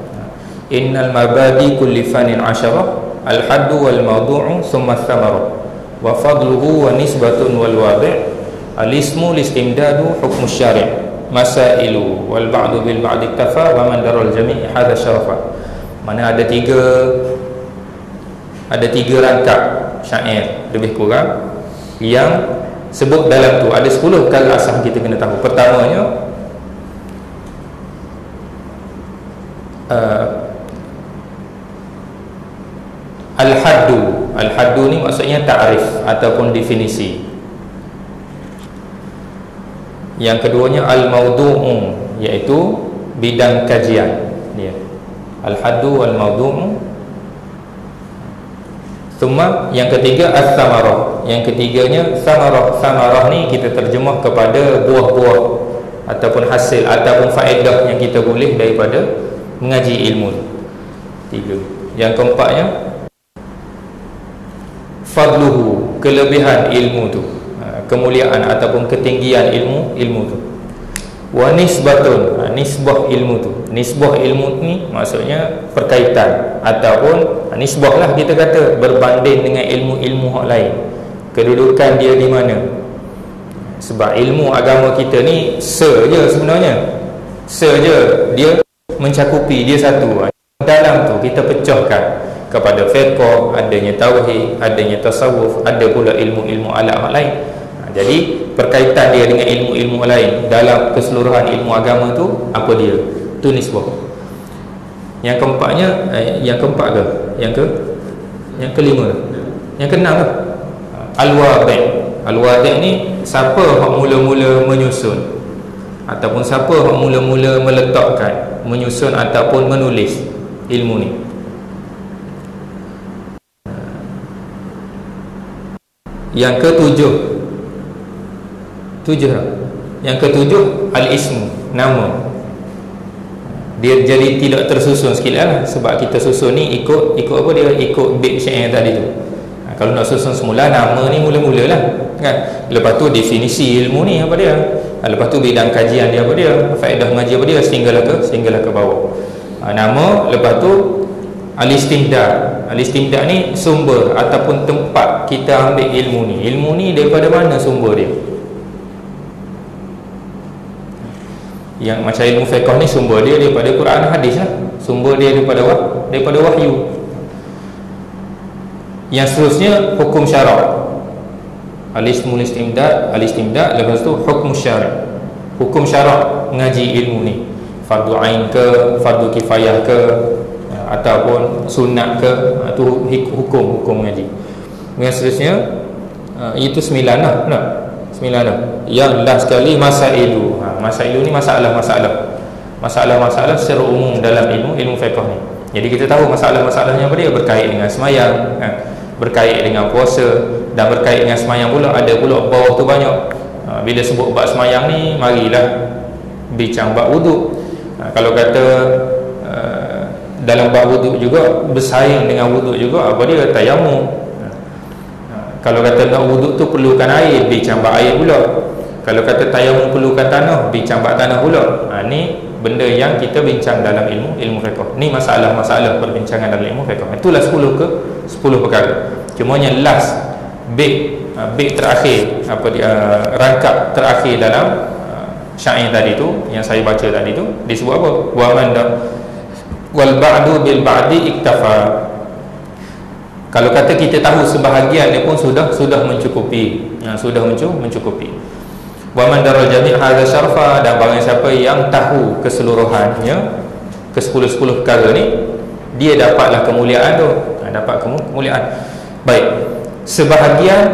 Speaker 1: Innal mabadi kulli fanin asyarah al-haddu wal mawdu'u thumma thamara wa fadluhu wa nisbatun wal wadi' al-ismu listimdadu hukmu syari' masailu wal ba'du bil ba'di iktafa wa man daral jami' hadha syarafa. Mana ada tiga rangkap syair lebih kurang yang sebut dalam tu. Ada 10 perkara asas kita kena tahu. Pertamanya Al-haddu. Al-haddu ni maksudnya ta'rif ataupun definisi. Yang keduanya al-mawdu'u, iaitu bidang kajian dia. Al-haddu wal-mawdu'u. Thumma yang ketiga as-samarah. Yang ketiganya samarah. Samarah ni kita terjemah kepada buah-buah ataupun hasil ataupun faedah yang kita boleh daripada mengaji ilmu. Tiga. Yang keempatnya fadluhu, kelebihan ilmu tu, kemuliaan ataupun ketinggian ilmu tu. Wa nisbatun, nisbah ilmu tu. Nisbah ilmu ni maksudnya perkaitan ataupun nisbah lah kita kata, berbanding dengan ilmu-ilmu hak lain. Kedudukan dia di mana? Sebab ilmu agama kita ni je sebenarnya. Je dia mencakupi, dia satu. Dalam tu kita pecahkan kepada fiqh, adanya tauhid, adanya tasawuf, ada pula ilmu-ilmu alam lain. Jadi perkaitan dia dengan ilmu-ilmu lain dalam keseluruhan ilmu agama tu apa dia? Tu nisbah. Yang keempatnya yang keempat ke? Yang kelima ke? Yang keenam ke? Al-wadi'. Al-wadi' ni siapa yang mula-mula menyusun ataupun siapa yang mula-mula meletakkan, menyusun ataupun menulis ilmu ni. Yang ketujuh, yang ketujuh al-ismu, nama. Dia jadi tidak tersusun sikit lah, sebab kita susun ni ikut apa dia, ikut bait syair tadi tu. Kalau nak susun semula, nama ni mula-mula lah kan? Lepas tu definisi ilmu ni apa dia, lepas tu bidang kajian dia apa dia, faedah mengaji apa dia, sehinggalah ke bawah. Nama, lepas tu al-istimdad. Al-istimdad ni sumber ataupun tempat kita ambil ilmu ni. Ilmu ni daripada mana sumber dia? Yang macam ilmu fiqh ni sumber dia daripada Quran hadis lah. Sumber dia daripada wahyu. Yang seterusnya hukum syarak. Al-ismul istimdad, lepas tu hukum syarak. Hukum syarak mengaji ilmu ni. Fardu ain ke, fardu kifayah ke, ataupun sunat ke, itu hukum mengaji. Yang seterusnya itu 9 lah, benar? 9 lah. Yang last sekali masailu. Masailu ni masalah secara umum dalam ilmu fiqh ni. Jadi kita tahu masalah-masalahnya apa dia, berkait dengan semayang, berkait dengan puasa, dan berkait dengan semayang pula ada pula bawah tu banyak. Bila sebut bab semayang ni, marilah bincang bab wuduk. Kalau kata dalam bab wuduk juga bersaing dengan wuduk juga apa dia, tayamum. Kalau kata nak wuduk tu perlukan air, bincang bab air pula. Kalau kata tayamum perlukan tanah, bincang bab tanah pula. Ni benda yang kita bincang dalam ilmu fiqh. Ni masalah-masalah perbincangan dalam ilmu fiqh. Itulah 10 perkara. Cuma yang last bait terakhir, apa dia, rangkap terakhir dalam syair tadi tu yang saya baca tadi tu disebut apa? Wa man wal ba'du bil ba'di iktafa. Kalau kata kita tahu sebahagian dia pun sudah mencukupi. Sudah mencukupi. Wa man daral jami' hadza syarfa, dan barang siapa yang tahu keseluruhannya ke 10 perkara ni, dia dapatlah kemuliaan tu. Dapat kemuliaan. Baik. Sebahagian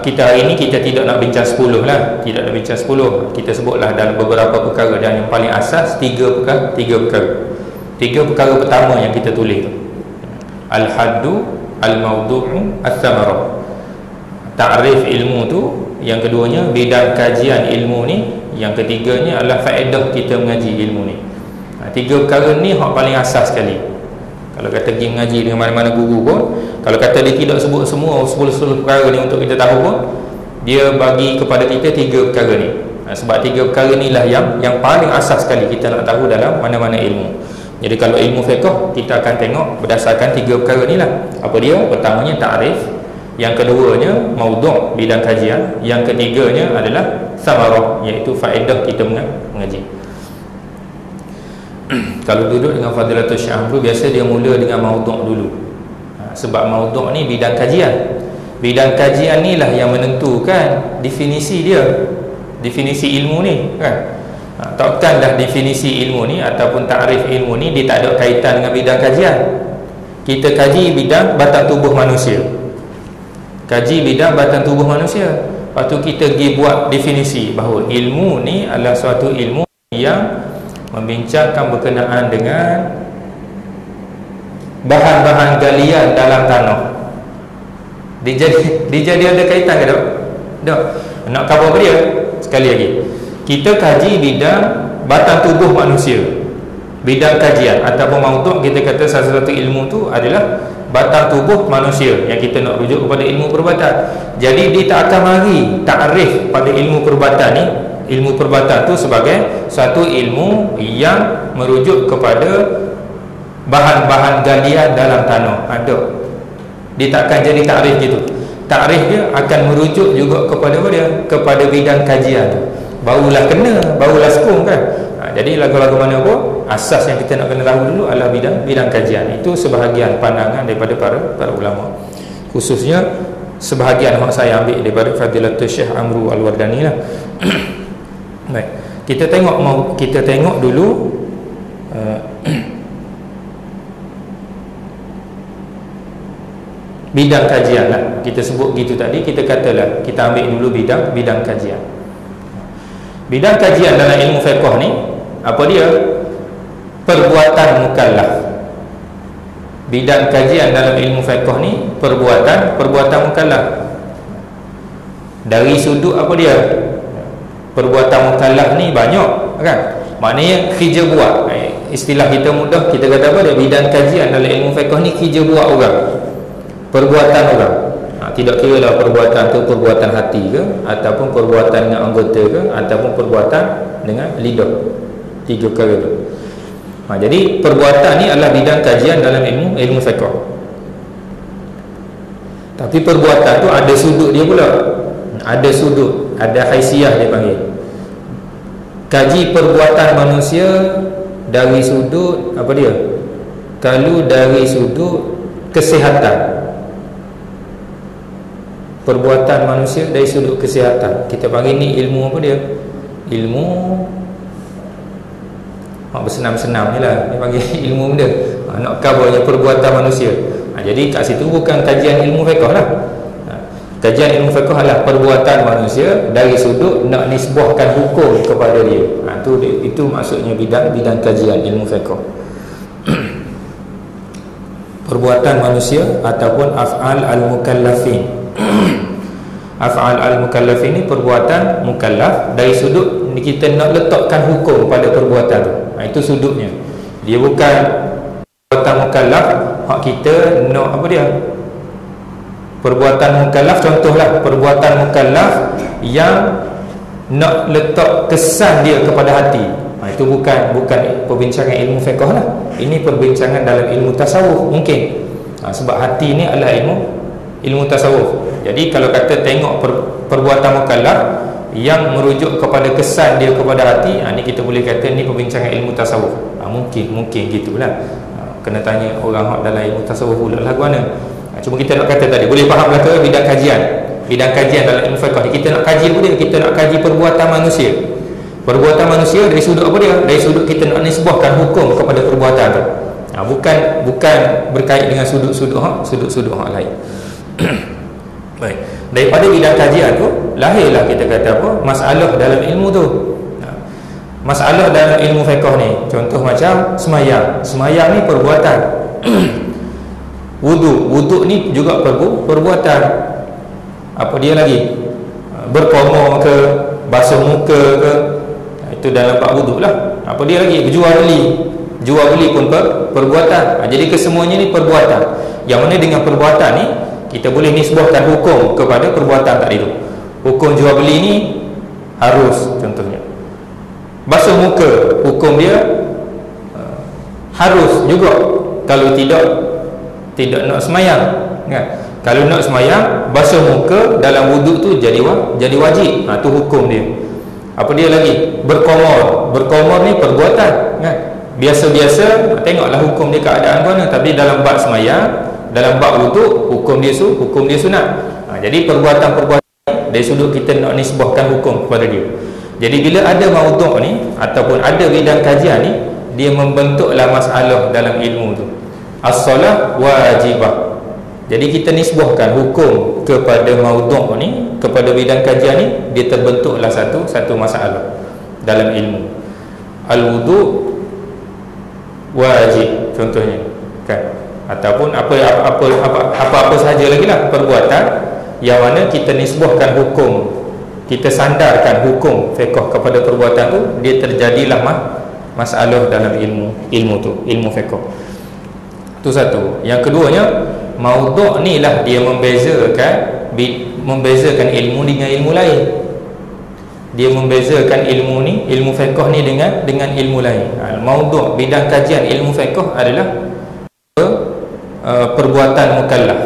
Speaker 1: kita hari ni kita tidak nak bincang 10 lah. Tidak nak bincang 10. Kita sebutlah dalam beberapa perkara, dan yang paling asas 3 perkara. 3 perkara pertama yang kita tulis tu. Al-haddu, al-mawdu'u, as-samarah. Ta'rif ilmu tu. Yang keduanya bidang kajian ilmu ni. Yang ketiganya adalah faedah kita mengaji ilmu ni. 3 perkara ni hak paling asas sekali. Kalau kata pergi mengaji dengan mana-mana guru pun, kalau kata dia tidak sebut semua 10 perkara ni untuk kita tahu pun, dia bagi kepada kita 3 perkara ni. Sebab 3 perkara ni lah yang paling asas sekali kita nak tahu dalam mana-mana ilmu. Jadi kalau ilmu fiqh, kita akan tengok berdasarkan 3 perkara ni lah. Apa dia? Pertamanya ta'rif, yang keduanya maudhu', bidang kajian, yang ketiganya adalah samarah, iaitu faedah kita mengaji. Kalau duduk dengan Fadilatul Syekh Amru, biasa dia mula dengan maudhu' dulu. Sebab maudhu' ni bidang kajian. Bidang kajian ni lah yang menentukan definisi dia, definisi ilmu ni kan. Takkan dah definisi ilmu ni ataupun ta'rif ilmu ni dia tak ada kaitan dengan bidang kajian. kita kaji bidang batang tubuh manusia. Kaji bidang batang tubuh manusia. Lepas tu kita pergi buat definisi bahawa ilmu ni adalah suatu ilmu yang membincangkan berkenaan dengan bahan-bahan galian dalam tanah. Dia jadi ada kaitan ke tak? Tak. Nak cover apa dia? Sekali lagi, kita kaji bidang batang tubuh manusia, bidang kajian ataupun maudhu', kita kata salah satu ilmu tu adalah batang tubuh manusia yang kita nak rujuk kepada ilmu perubatan. Jadi dia tak akan mari takrif pada ilmu perubatan ni, ilmu perubatan tu sebagai satu ilmu yang merujuk kepada bahan-bahan galian dalam tanah. Ada. Dia tak akan jadi takrif gitu. Takrif dia akan merujuk juga kepada apa dia? Kepada bidang kajian tu. Barulah kena, barulah sekung kan. Jadi lagu-lagu mana pun, asas yang kita nak kena tahu dulu adalah bidang kajian. Itu sebahagian pandangan daripada para ulama. Khususnya sebahagian yang saya ambil daripada Fadilatul Syekh Amru Al-Wardani lah. Baik. Kita tengok dulu bidang kajian lah. Kita sebut gitu tadi, kita katalah kita ambil dulu bidang kajian. Bidang kajian dalam ilmu fiqh ni apa dia? Perbuatan mukallaf. Bidang kajian dalam ilmu fiqh ni perbuatan mukallaf. Dari sudut apa dia? Perbuatan mukallaf ni banyak kan? Maknanya kerja buat. Istilah kita mudah, kita kata apa dia? Bidang kajian dalam ilmu fiqh ni kerja buat orang, perbuatan orang. Tidak kira lah perbuatan tu perbuatan hati ke, ataupun perbuatan dengan anggota ke, ataupun perbuatan dengan lidah. Tiga perkara tu. Jadi perbuatan ni adalah bidang kajian dalam ilmu fiqh. Tapi perbuatan tu ada sudut dia pula. Ada sudut, ada haisiah dia panggil. Kaji perbuatan manusia dari sudut apa dia? Kalau dari sudut kesihatan, perbuatan manusia dari sudut kesihatan, kita panggil ni ilmu apa dia? Ilmu bersenam-senam je lah, dia panggil ilmu benda. Nak covernya perbuatan manusia. Jadi kat situ bukan kajian ilmu fiqh lah. Kajian ilmu fiqh adalah perbuatan manusia dari sudut nak nisbahkan hukum kepada dia. Itu maksudnya bidang kajian ilmu fiqh. Perbuatan manusia ataupun af'al al-mukallafin. Af'al al-mukallafin ni perbuatan mukallaf dari sudut kita nak letakkan hukum pada perbuatan tu. Itu sudutnya. Dia bukan perbuatan mukallaf hak kita nak apa dia? Perbuatan mukallaf, contohlah perbuatan mukallaf yang nak letak kesan dia kepada hati. Itu bukan perbincangan ilmu fiqh lah. Ini perbincangan dalam ilmu tasawuf mungkin. Sebab hati ni adalah ilmu tasawuf. Jadi kalau kata tengok perbuatan mukallaf yang merujuk kepada kesan dia kepada hati, ni kita boleh kata ni perbincangan ilmu tasawuf. Mungkin gitulah. Kena tanya orang hak dalam ilmu tasawuf pula lah mana. Cuma kita nak kata tadi, boleh faham belaka bidang kajian dalam ilmu fiqh. Kita nak kaji apa dia? Kita nak kaji perbuatan manusia. Perbuatan manusia dari sudut apa dia? Dari sudut kita nak nisbahkan hukum kepada perbuatan tu. Bukan berkait dengan sudut-sudut hak lain. Baik. Daripada bidang kajian tu lahirlah kita kata apa? Masalah dalam ilmu tu. Masalah dalam ilmu fiqh ni, contoh macam semayang. Semayang ni perbuatan. Wudu ni juga perbuatan. Apa dia lagi? Berkomor ke, basuh muka ke, itu dalam bab wudu lah. Apa dia lagi? Jual beli pun perbuatan. Jadi kesemuanya ni perbuatan. Yang mana dengan perbuatan ni kita boleh nisbahkan hukum kepada perbuatan tadi tu. Hukum jual beli ni harus, contohnya. Basuh muka, hukum dia harus juga. Kalau tidak nak semayang kan? Kalau nak semayang, basuh muka dalam wuduk tu jadi wajib. Tu hukum dia. Apa dia lagi? Berkomor ni perbuatan kan? Biasa-biasa tengoklah hukum dia keadaan mana. Tapi dalam bab semayang, dalam bab wuduk, hukum dia sunat. Jadi perbuatan-perbuatan dari sudut kita nak nisbahkan hukum kepada dia. Jadi bila ada maudhu' ni ataupun ada bidang kajian ni, dia membentuklah masalah dalam ilmu tu. as-solah wajibah. Jadi kita nisbahkan hukum kepada maudhu' ni, kepada bidang kajian ni, dia terbentuklah satu masalah dalam ilmu. Al-wudu' wajib contohnya, kan? Ataupun apa sahaja lagi lah perbuatan yang mana kita nisbahkan hukum, kita sandarkan hukum fiqh kepada perbuatan tu, dia terjadilah masalah dalam ilmu tu, ilmu fiqh. Tu satu. Yang keduanya, maudhu' ni lah dia membezakan ilmu dengan ilmu lain. Dia membezakan ilmu ni, ilmu fiqh ni dengan ilmu lain. Maudhu' bidang kajian ilmu fiqh adalah perbuatan mukallaf.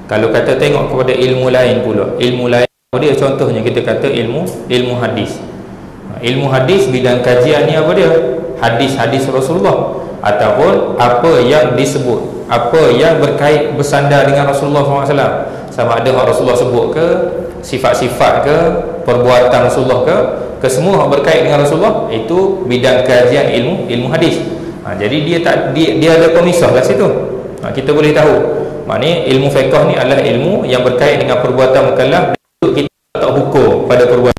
Speaker 1: Kalau kata tengok kepada ilmu lain pula, ilmu lain dia contohnya kita kata ilmu hadis. Ilmu hadis bidang kajian ni apa dia? Hadis-hadis Rasulullah, ataupun apa yang disebut, apa yang bersandar dengan Rasulullah SAW. Sama ada Rasulullah sebut ke, sifat-sifat ke, perbuatan Rasulullah ke semua berkait dengan Rasulullah, itu bidang kajian ilmu hadis. Jadi dia ada pemisah kat situ. Kita boleh tahu maknanya ilmu fiqh ni adalah ilmu yang berkait dengan perbuatan mukallaf, kita tak hukum pada perbuatan.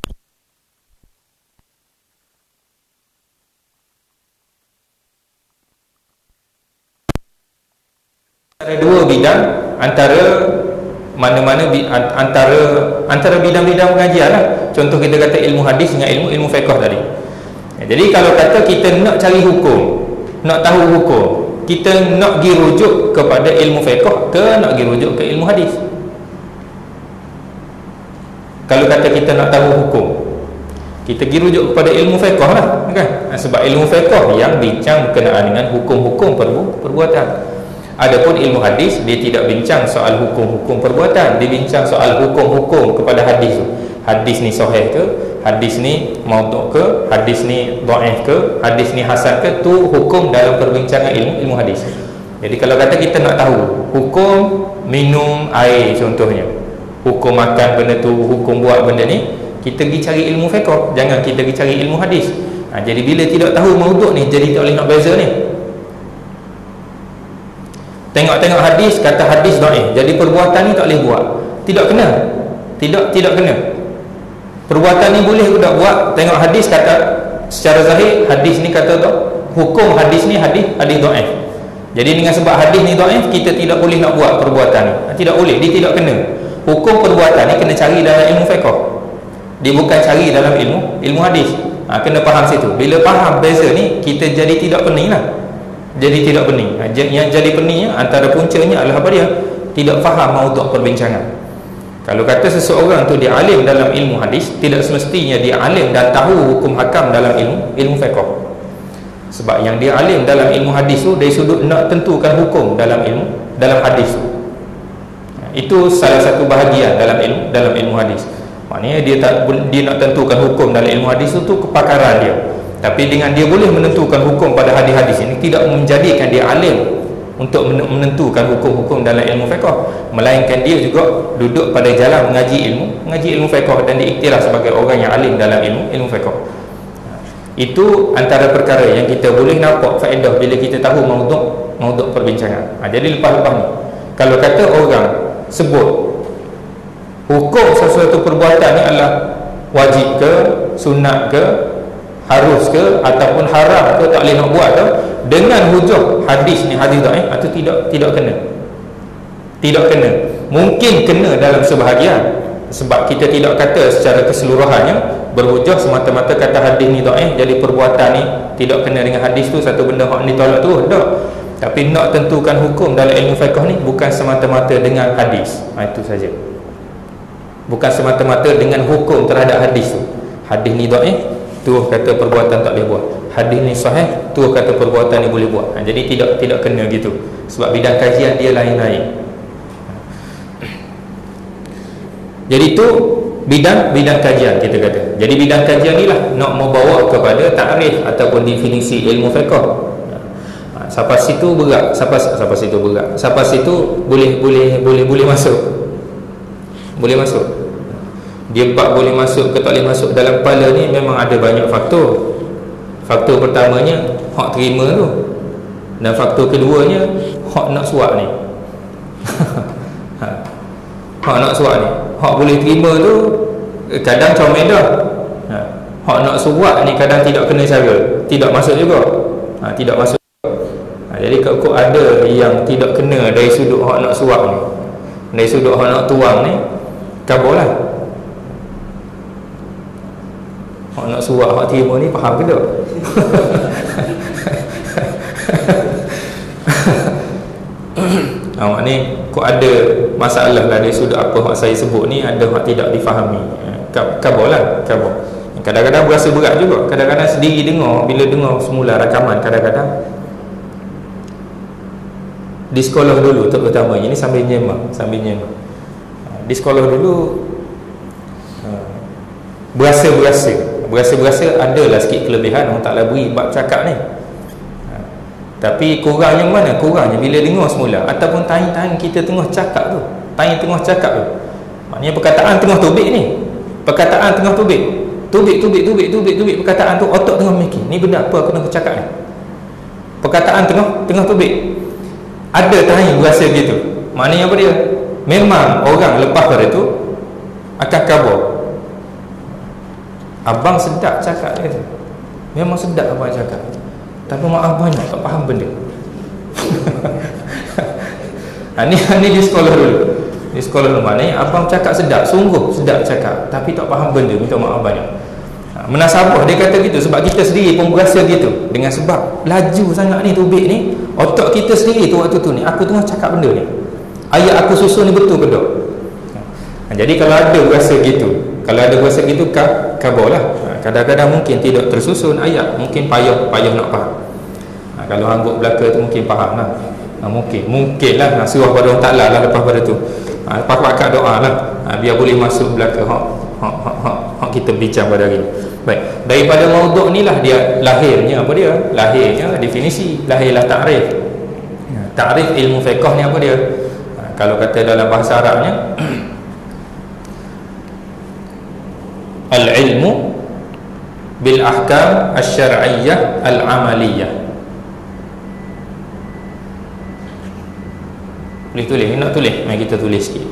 Speaker 1: Ada dua bidang, antara antara bidang-bidang pengajian lah. Contoh kita kata ilmu hadis dengan ilmu fiqh tadi. Jadi kalau kata kita nak cari hukum, nak tahu hukum, kita nak pergi rujuk kepada ilmu fiqh ke nak pergi rujuk ke ilmu hadis? Kalau kata kita nak tahu hukum, kita pergi rujuk kepada ilmu fiqh lah, kan? Sebab ilmu fiqh yang bincang berkenaan dengan hukum-hukum perbuatan. Adapun ilmu hadis, dia tidak bincang soal hukum-hukum perbuatan, dia bincang soal hukum-hukum kepada hadis tu. Hadis ni sahih ke, hadis ni maudhu' ke, hadis ni dhaif ke, hadis ni hasan ke, tu hukum dalam perbincangan ilmu hadis. Jadi kalau kata kita nak tahu hukum minum air contohnya, hukum makan benda tu, hukum buat benda ni, kita pergi cari ilmu fiqh, jangan kita pergi cari ilmu hadis. Jadi bila tidak tahu maudhu' ni, jadi tak boleh nak beza ni. Tengok-tengok hadis, kata hadis dhaif, jadi perbuatan ni tak boleh buat. Tidak kena. Tidak kena. Perbuatan ni boleh budak buat. Tengok hadis, kata secara zahir hadis ni kata tu, hukum hadis ni hadis dhaif. Jadi dengan sebab hadis ni dhaif, kita tidak boleh nak buat perbuatan ni. Tidak boleh, dia tidak kena. Hukum perbuatan ni kena cari dalam ilmu fiqh. Dia bukan cari dalam ilmu hadis. Kena faham situ. Bila faham beza ni, kita jadi tidak pening lah. Jadi tidak pening. Yang jadi peningnya, antara puncanya adalah apa dia? Tidak faham maudhu' perbincangan. Kalau kata seseorang tu dia alim dalam ilmu hadis, tidak semestinya dia alim dan tahu hukum hakam dalam ilmu fiqh. Sebab yang dia alim dalam ilmu hadis tu, dari sudut nak tentukan hukum dalam hadis tu. Itu salah satu bahagian dalam ilmu hadis. Maknanya dia nak tentukan hukum dalam ilmu hadis tu kepakaran dia. Tapi dengan dia boleh menentukan hukum pada hadis-hadis ini, tidak menjadikan dia alim untuk menentukan hukum-hukum dalam ilmu fiqh, melainkan dia juga duduk pada jalan mengaji ilmu fiqh dan diiktiraf sebagai orang yang alim dalam ilmu fiqh. Itu antara perkara yang kita boleh nampak faedah bila kita tahu maudhu' perbincangan. Jadi lepas-lepas ni, kalau kata orang sebut hukum sesuatu perbuatan ni adalah wajib ke, sunat ke, harus ke, ataupun haram ke, tak boleh nak buat ke, dengan hujah hadis ni hadis dhaif, itu tidak kena. Tidak kena. Mungkin kena dalam sebahagian, sebab kita tidak kata secara keseluruhannya berhujah semata-mata kata hadis ni dhaif, jadi perbuatan ni tidak kena dengan hadis tu, satu benda hak ni tolak tu, tak. Tapi nak tentukan hukum dalam ilmu fiqh ni bukan semata-mata dengan hadis. Itu saja. Bukan semata-mata dengan hukum terhadap hadis tu. Hadis ni dhaif, tu kata perbuatan tak boleh buat. Hadis ni sahih, tu kata perbuatan ni boleh buat. Jadi tidak kena gitu. Sebab bidang kajian dia lain-lain. Jadi tu bidang kajian kita kata. Jadi bidang kajian ni lah nak membawa kepada takrif ataupun definisi ilmu fiqh. Sampai situ berat, sampai situ berat. Sampai situ boleh masuk. Boleh masuk. Dia bab boleh masuk ke tak boleh masuk dalam kepala ni memang ada banyak faktor. Faktor pertamanya hak terima tu. Dan faktor keduanya, hak nak suap ni. Hak nak suap ni, hak boleh terima tu kadang comel dah. Hak nak suap ni kadang tidak kena cara, tidak masuk juga. Tidak masuk. Jadi kalau ada yang tidak kena dari sudut hak nak suap ni, dari sudut hak nak tuang ni, kabur lah. Hak nak suap, hak terima ni faham ke tak? Maknanya kau ada masalah lah dari sudut apa hak saya sebut ni, ada hak tidak difahami. Kabur lah, kabur. Kadang-kadang berasa berat juga. Kadang-kadang sendiri dengar, bila dengar semula rakaman, kadang-kadang di sekolah dulu terutama, ini sambil nyemak. Di sekolah dulu berasa adalah sikit kelebihan Allah Ta'ala beri bab cakap ni. Tapi kurangnya mana? Kurangnya bila dengar semula, ataupun time kita tengah cakap tu, maknanya perkataan tengah tubik ni, perkataan tengah tubik perkataan tu, otak tengah mikir, ni benda apa aku nak cakap ni, perkataan tengah tubik. Ada time berasa gitu. Maknanya apa dia? Memang orang lepas pada tu akan kabur. Abang sedap cakap dia tu, memang sedap abang cakap, tapi maaf banyak tak faham benda. Ini di sekolah dulu. Di sekolah dulu maknanya abang cakap sedap, sungguh sedap cakap, tapi tak faham benda, minta maaf banyak. Menasabah dia kata gitu sebab kita sendiri pun berasa gitu. Dengan sebab laju sangat ni tubik ni, otak kita sendiri tu waktu tu ni, aku tengah cakap benda ni, ayat aku susun ni betul ke tak? Jadi kalau ada berasa gitu, kabur lah. Kadang-kadang mungkin tidak tersusun ayat, mungkin payah nak faham. Kalau angguk belaka tu mungkin faham lah. Mungkin lah surah pada Allah Ta'ala lah lepas pada tu. Lepas pakat doa lah, biar boleh masuk belaka hak kita bincang pada hari ni. Baik, daripada maudhu' ni lah dia lahirnya apa dia? Lahirnya definisi, lahirlah ta'rif. Ta'rif ilmu fiqh ni apa dia? Kalau kata dalam bahasa Arabnya, al-ilmu bil ahkam asy-syar'iyyah al-amaliyah. Boleh tulis, nak tulis? Mari kita tulis sikit.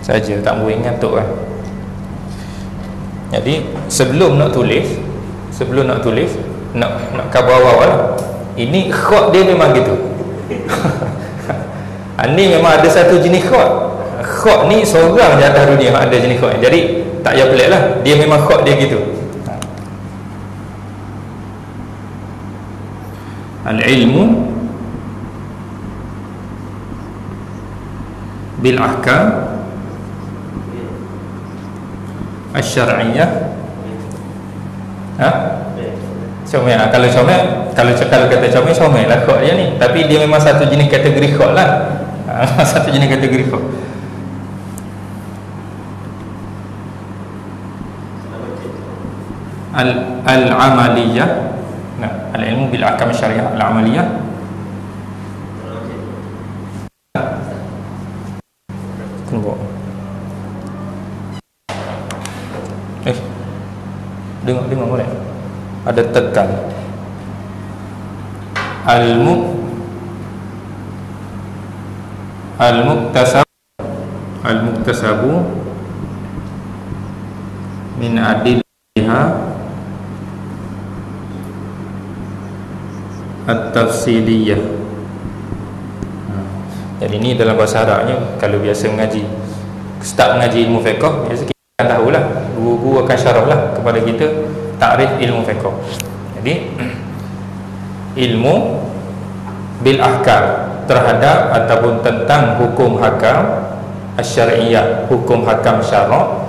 Speaker 1: Saja, tak boleh ngantuk kan. Jadi sebelum nak tulis, nak khabar awal lah. Ini khot dia memang gitu. Ini memang ada satu jenis khot. Khot ni seorang je atas dunia ada jenis khot. Jadi tak payah pelik lah, dia memang khot dia gitu. Al-ilmu bil ahkam asy-syar'iyyah. Comel. Kalau kata comel lah khot dia ni. Tapi dia memang satu jenis kategori khot lah. Satu jenis kategori khot. Al-amaliyah. Al-ilmu bil ahkam syariah al-amaliyah. Tunggu. Dengar boleh? Ada tekan. Al-muktasabu min adilliha at-tafsiliyah. Jadi ini dalam bahasa Arabnya, kalau biasa start mengaji ilmu fiqh, biasa kita akan tahulah, guru-guru akan syarahlah kepada kita takrif ilmu fiqh. Jadi ilmu bil ahkam, terhadap ataupun tentang hukum hakam asy-syar'iyyah, hukum hakam syarak,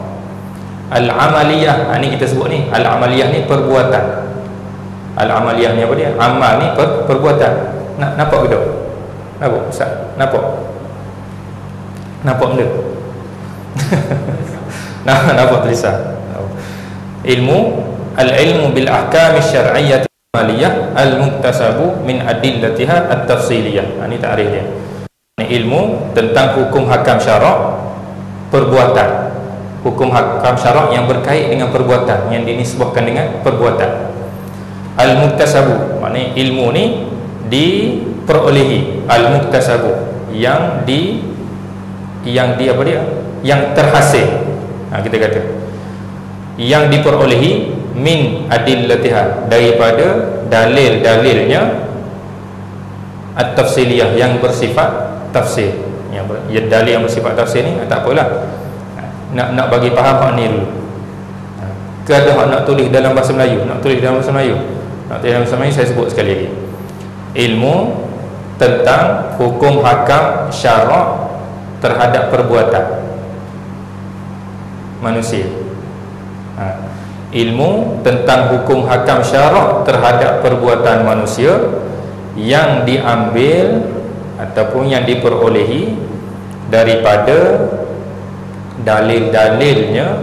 Speaker 1: al-amaliyah. Ini kita sebut ni al-amaliyah ni perbuatan. Al-amaliyah ni apa dia? Amal ni perbuatan. Nampak ke tak? Nampak Ustaz? Nampak benda? Nampak tulisan. Al-ilmu bil ahkam asy-syar'iyyah al-muktasabu min adillatiha at-tafsiliyah. Ini takrif dia. ilmu tentang hukum hakam syarak perbuatan, hukum hakam syarak yang berkait dengan perbuatan, yang dinisbahkan dengan perbuatan. Al-muktasabu, maknanya ilmu ni diperolehi. Al-muktasabu, yang apa dia, yang terhasil, kita kata yang diperolehi, min adillatiha, daripada dalil-dalilnya, at-tafsiliyah, yang bersifat tafsir. Yang dalil yang bersifat tafsir ni tak apalah, nak bagi faham hak ni dulu. Ke ada hak nak tulis dalam bahasa Melayu, nak tulis dalam bahasa Melayu, saya sebut sekali lagi. Ilmu tentang hukum hakam syarak terhadap perbuatan manusia. Ilmu tentang hukum hakam syarak terhadap perbuatan manusia yang diambil ataupun yang diperolehi daripada dalil-dalilnya,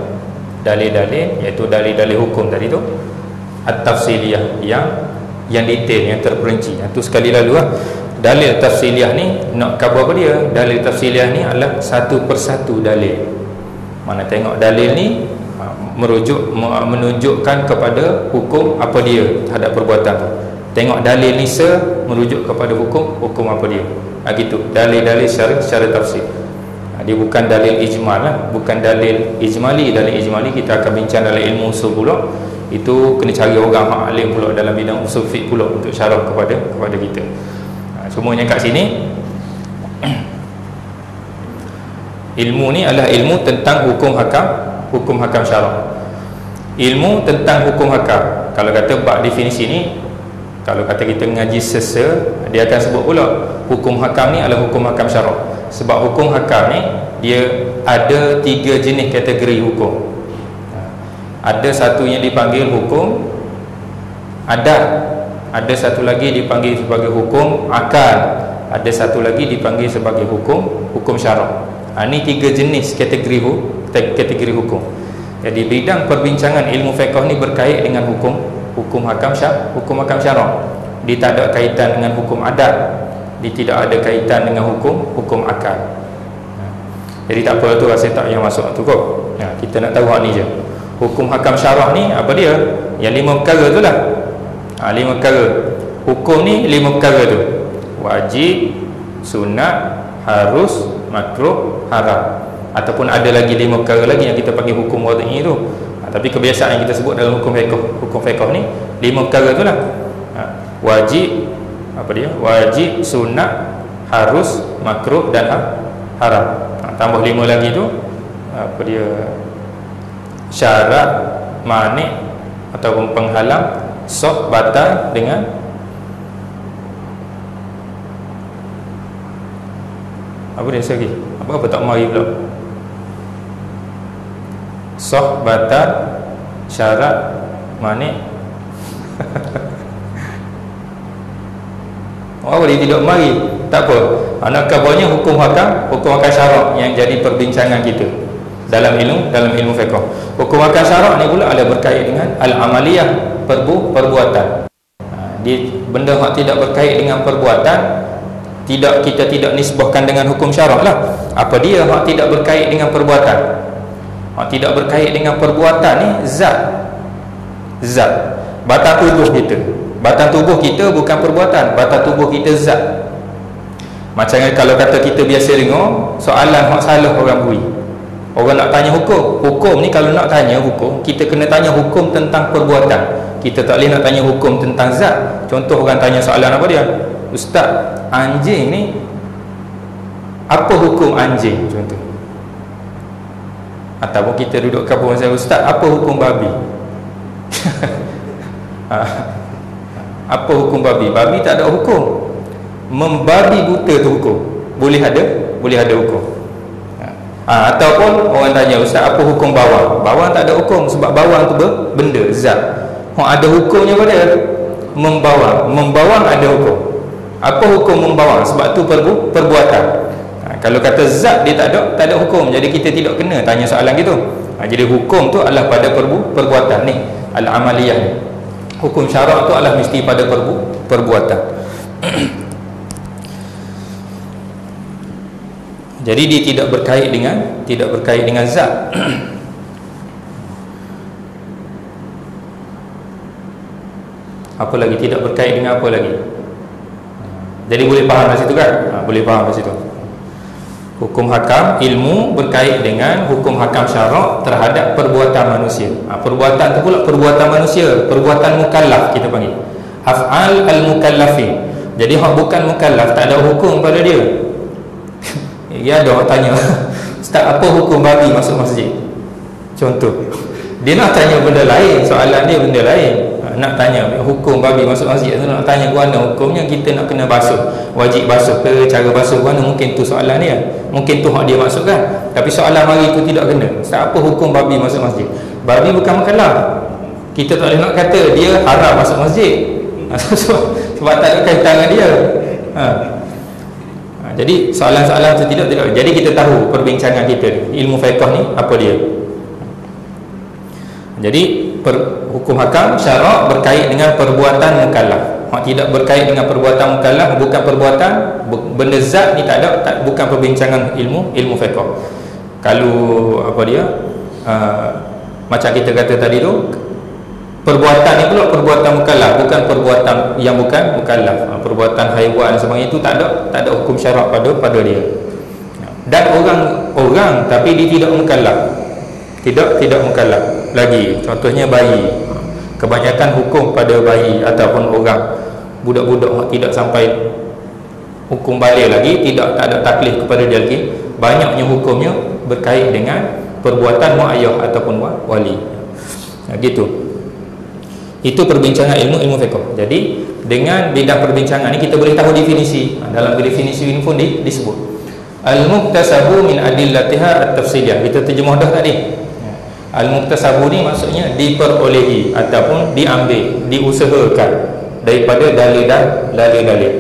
Speaker 1: dalil-dalil iaitu dalil-dalil hukum tadi tu, at-tafsiliyah, yang detail, yang terperinci. Itu sekali lalu dalil tafsiliyah ni nak cover apa dia? Dalil tafsiliyah ni adalah satu persatu dalil. Mana tengok dalil ni menunjukkan kepada hukum apa dia terhadap perbuatan tu. Tengok dalil ni merujuk kepada hukum apa dia. Gitu dalil-dalil secara tafsir. Dia bukan dalil ijmal lah, bukan dalil ijmali. Dalil ijmali kita akan bincang dalam ilmu usul pula. Itu kena cari orang hak alim pula dalam bidang usul fiqh pula untuk syarah kepada kita. Semuanya kat sini ilmu ni adalah ilmu tentang hukum hakam syarak. Ilmu tentang hukum hakam, kalau kata bab definisi ni, kalau kata kita mengaji dia akan sebut pula hukum hakam ni adalah hukum hakam syarak. Sebab hukum hakam ni dia ada 3 jenis kategori hukum. Ada satu yang dipanggil hukum adat, ada satu lagi dipanggil sebagai hukum akal, ada satu lagi dipanggil sebagai hukum syarak. Ini 3 jenis kategori hukum. Jadi bidang perbincangan ilmu fiqh ni berkait dengan hukum hakam syarak. Dia tak ada kaitan dengan hukum adat, dia tidak ada kaitan dengan hukum akal. Jadi tak apa tu, rasa tak yang masuk tu kok. Kita nak tahu hak ni je. Hukum hakam syarak ni apa dia? Yang 5 perkara tu lah. 5 perkara. Hukum ni 5 perkara tu: wajib, sunat, harus, makruh, haram. Ataupun ada lagi 5 perkara lagi yang kita panggil hukum wad'i tu. Tapi kebiasaan yang kita sebut dalam hukum fiqh ni 5 perkara tu lah. Wajib, apa dia? Wajib, sunat, harus, makruh dan haram. Tambah 5 lagi tu apa dia? Syarat, mani' ataupun penghalang, sah, batal dengan apa dia lagi? Apa tak mari pula? Sah, batal, syarat, mani'. Apa dia tidak mari? Tak apa. Anak kabarnya hukum hakam syarak yang jadi perbincangan kita dalam ilmu fiqh. Hukum hakam syarak ni pula ada berkait dengan al-amaliyah, perbuatan. Benda yang tidak berkait dengan perbuatan kita tidak nisbahkan dengan hukum syarak lah. Apa dia yang tidak berkait dengan perbuatan? Yang tidak berkait dengan perbuatan ni zat. Batang tubuh kita bukan perbuatan, batang tubuh kita zat. Macam kalau kata kita biasa dengar soalan hak salah orang beri, orang nak tanya hukum ni, kalau nak tanya hukum kita kena tanya hukum tentang perbuatan. Kita tak boleh nak tanya hukum tentang zat. Contoh orang tanya soalan apa dia? Ustaz, anjing ni apa hukum anjing? Contoh. Ataupun kita duduk kampung saya, Ustaz, apa hukum babi? Apa hukum babi? Babi tak ada hukum. Membabi buta tu hukum. Boleh ada hukum. Ataupun orang tanya, Ustaz, apa hukum bawang? Bawang tak ada hukum sebab bawang tu benda, zat. Ada hukumnya pada membawang ada hukum. Apa hukum membawang? Sebab tu perbuatan. Kalau kata zat dia tak ada hukum, jadi kita tidak kena tanya soalan gitu. Jadi hukum tu adalah pada perbuatan ni, al-amaliyah ni. Hukum syarak tu adalah mesti pada perbuatan. Jadi dia tidak berkait dengan zat. Apa lagi? Tidak berkait dengan apa lagi? Jadi boleh faham dari situ kan? Boleh faham dari situ. Hukum hakam, ilmu berkait dengan hukum hakam syarak terhadap perbuatan manusia. Perbuatan tu pula perbuatan manusia, perbuatan mukallaf kita panggil. Af'al al-mukallafin. Jadi hak bukan mukallaf tak ada hukum pada dia. Ya ada orang tanya, "Ustaz, apa hukum babi masuk masjid?" Contoh. Dia nak tanya benda lain, soalan dia benda lain. Nak tanya hukum babi masuk masjid tu, nak tanya mana hukumnya, kita nak kena basuh, wajib basuh ke, cara basuh mana, mungkin tu soalan dia, mungkin tu hak dia masukkan. Tapi soalan mari tu tidak kena. Apa hukum babi masuk masjid? Babi bukan mukallaf. Kita tak boleh nak kata dia haram masuk masjid sebab tak ada kaitan dengan dia. Jadi soalan-soalan tu tidak. Jadi kita tahu perbincangan kita ni, ilmu fiqh ni apa dia. Jadi hukum hakam syarak berkait dengan perbuatan mukallaf. Hak tidak berkait dengan perbuatan mukallaf, bukan perbuatan benda zat ni, tak ada, bukan perbincangan ilmu fiqh. Kalau apa dia macam kita kata tadi tu, perbuatan ni pula perbuatan mukallaf, bukan perbuatan yang bukan mukallaf. Perbuatan haiwan sebagainya itu tak ada hukum syarak pada dia. Dan orang tapi dia tidak mukallaf. Tidak mukallaf lagi. Contohnya bayi. Kebanyakan hukum pada bayi ataupun orang budak-budak tidak sampai hukum balik lagi, tak ada taklif kepada dia lagi. Banyaknya hukumnya berkait dengan perbuatan mak ayah ataupun wali. Gitu. Itu perbincangan ilmu fiqh. Jadi dengan bidang perbincangan ni kita boleh tahu definisi. Dalam definisi ini pun disebut al-muktasabu min adillatiha at-tafsiliyah. Kita terjemah dah tadi. Al-muktasabu ni maksudnya diperolehi ataupun diambil, diusahakan daripada dalil-dalil.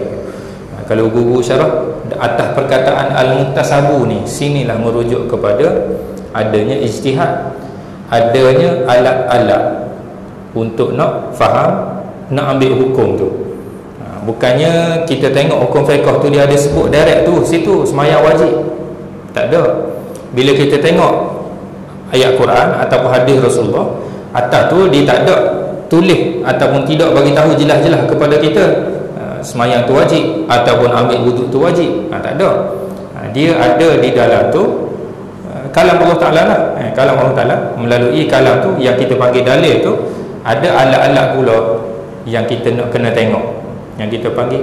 Speaker 1: Kalau guru syarah atas perkataan al-muktasabu ni, sinilah merujuk kepada adanya ijtihad, adanya alat-alat untuk nak faham, nak ambil hukum tu. Bukannya kita tengok hukum fiqh tu dia ada sebut direct tu situ sembahyang wajib. Tak ada. Bila kita tengok ayat Quran ataupun hadis Rasulullah, atas tu dia tak ada tulis ataupun tidak bagi tahu jelas-jelas kepada kita sembahyang tu wajib ataupun ambil wuduk tu wajib. Tak ada. Dia ada di dalam tu kalam Allah Ta'ala lah. Kalam Allah Ta'ala, melalui kalam tu yang kita panggil dalil tu, ada alat-alat pula yang kita nak kena tengok, yang kita panggil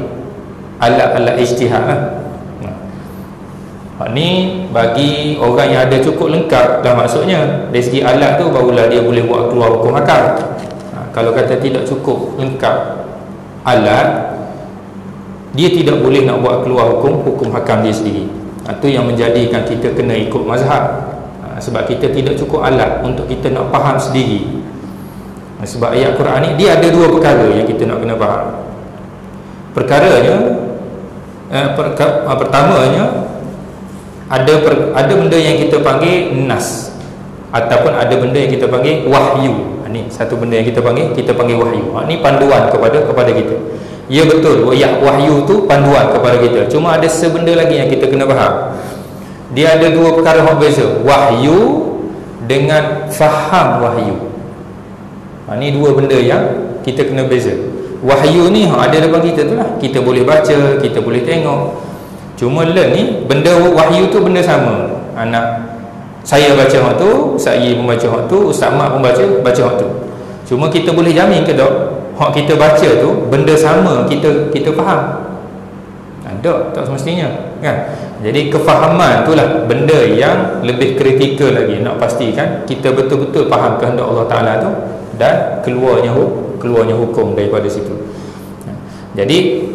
Speaker 1: alat-alat ijtihad lah. Ni bagi orang yang ada cukup lengkap dah, maksudnya dari segi alat tu barulah dia boleh buat keluar hukum hakam. Kalau kata tidak cukup lengkap alat, dia tidak boleh nak buat keluar hukum hakam dia sendiri. Itu yang menjadikan kita kena ikut mazhab. Sebab kita tidak cukup alat untuk kita nak faham sendiri. Sebab ayat Quran ni dia ada dua perkara yang kita nak kena faham. Perkaranya pertamanya ada benda yang kita panggil nas ataupun ada benda yang kita panggil wahyu. Ni satu benda yang kita panggil wahyu. Ni panduan kepada kita. Ya betul, wahyu tu panduan kepada kita. Cuma ada sebenda lagi yang kita kena faham. Dia ada dua perkara yang berbeza, wahyu dengan faham wahyu. Ni dua benda yang kita kena beza. Wahyu ni ada depan kita tu lah, kita boleh baca, kita boleh tengok. Cuma learn ni, benda wahyu tu benda sama. Anak saya baca hak tu, saya pun baca hak tu, Ustaz Mak pun baca hak tu. Cuma kita boleh jamin ke tak hak kita baca tu benda sama, kita faham? Tak semestinya kan. Jadi kefahaman itulah benda yang lebih kritikal lagi, nak pastikan kita betul-betul faham kehendak Allah Ta'ala tu dan keluarnya hukum daripada situ. Jadi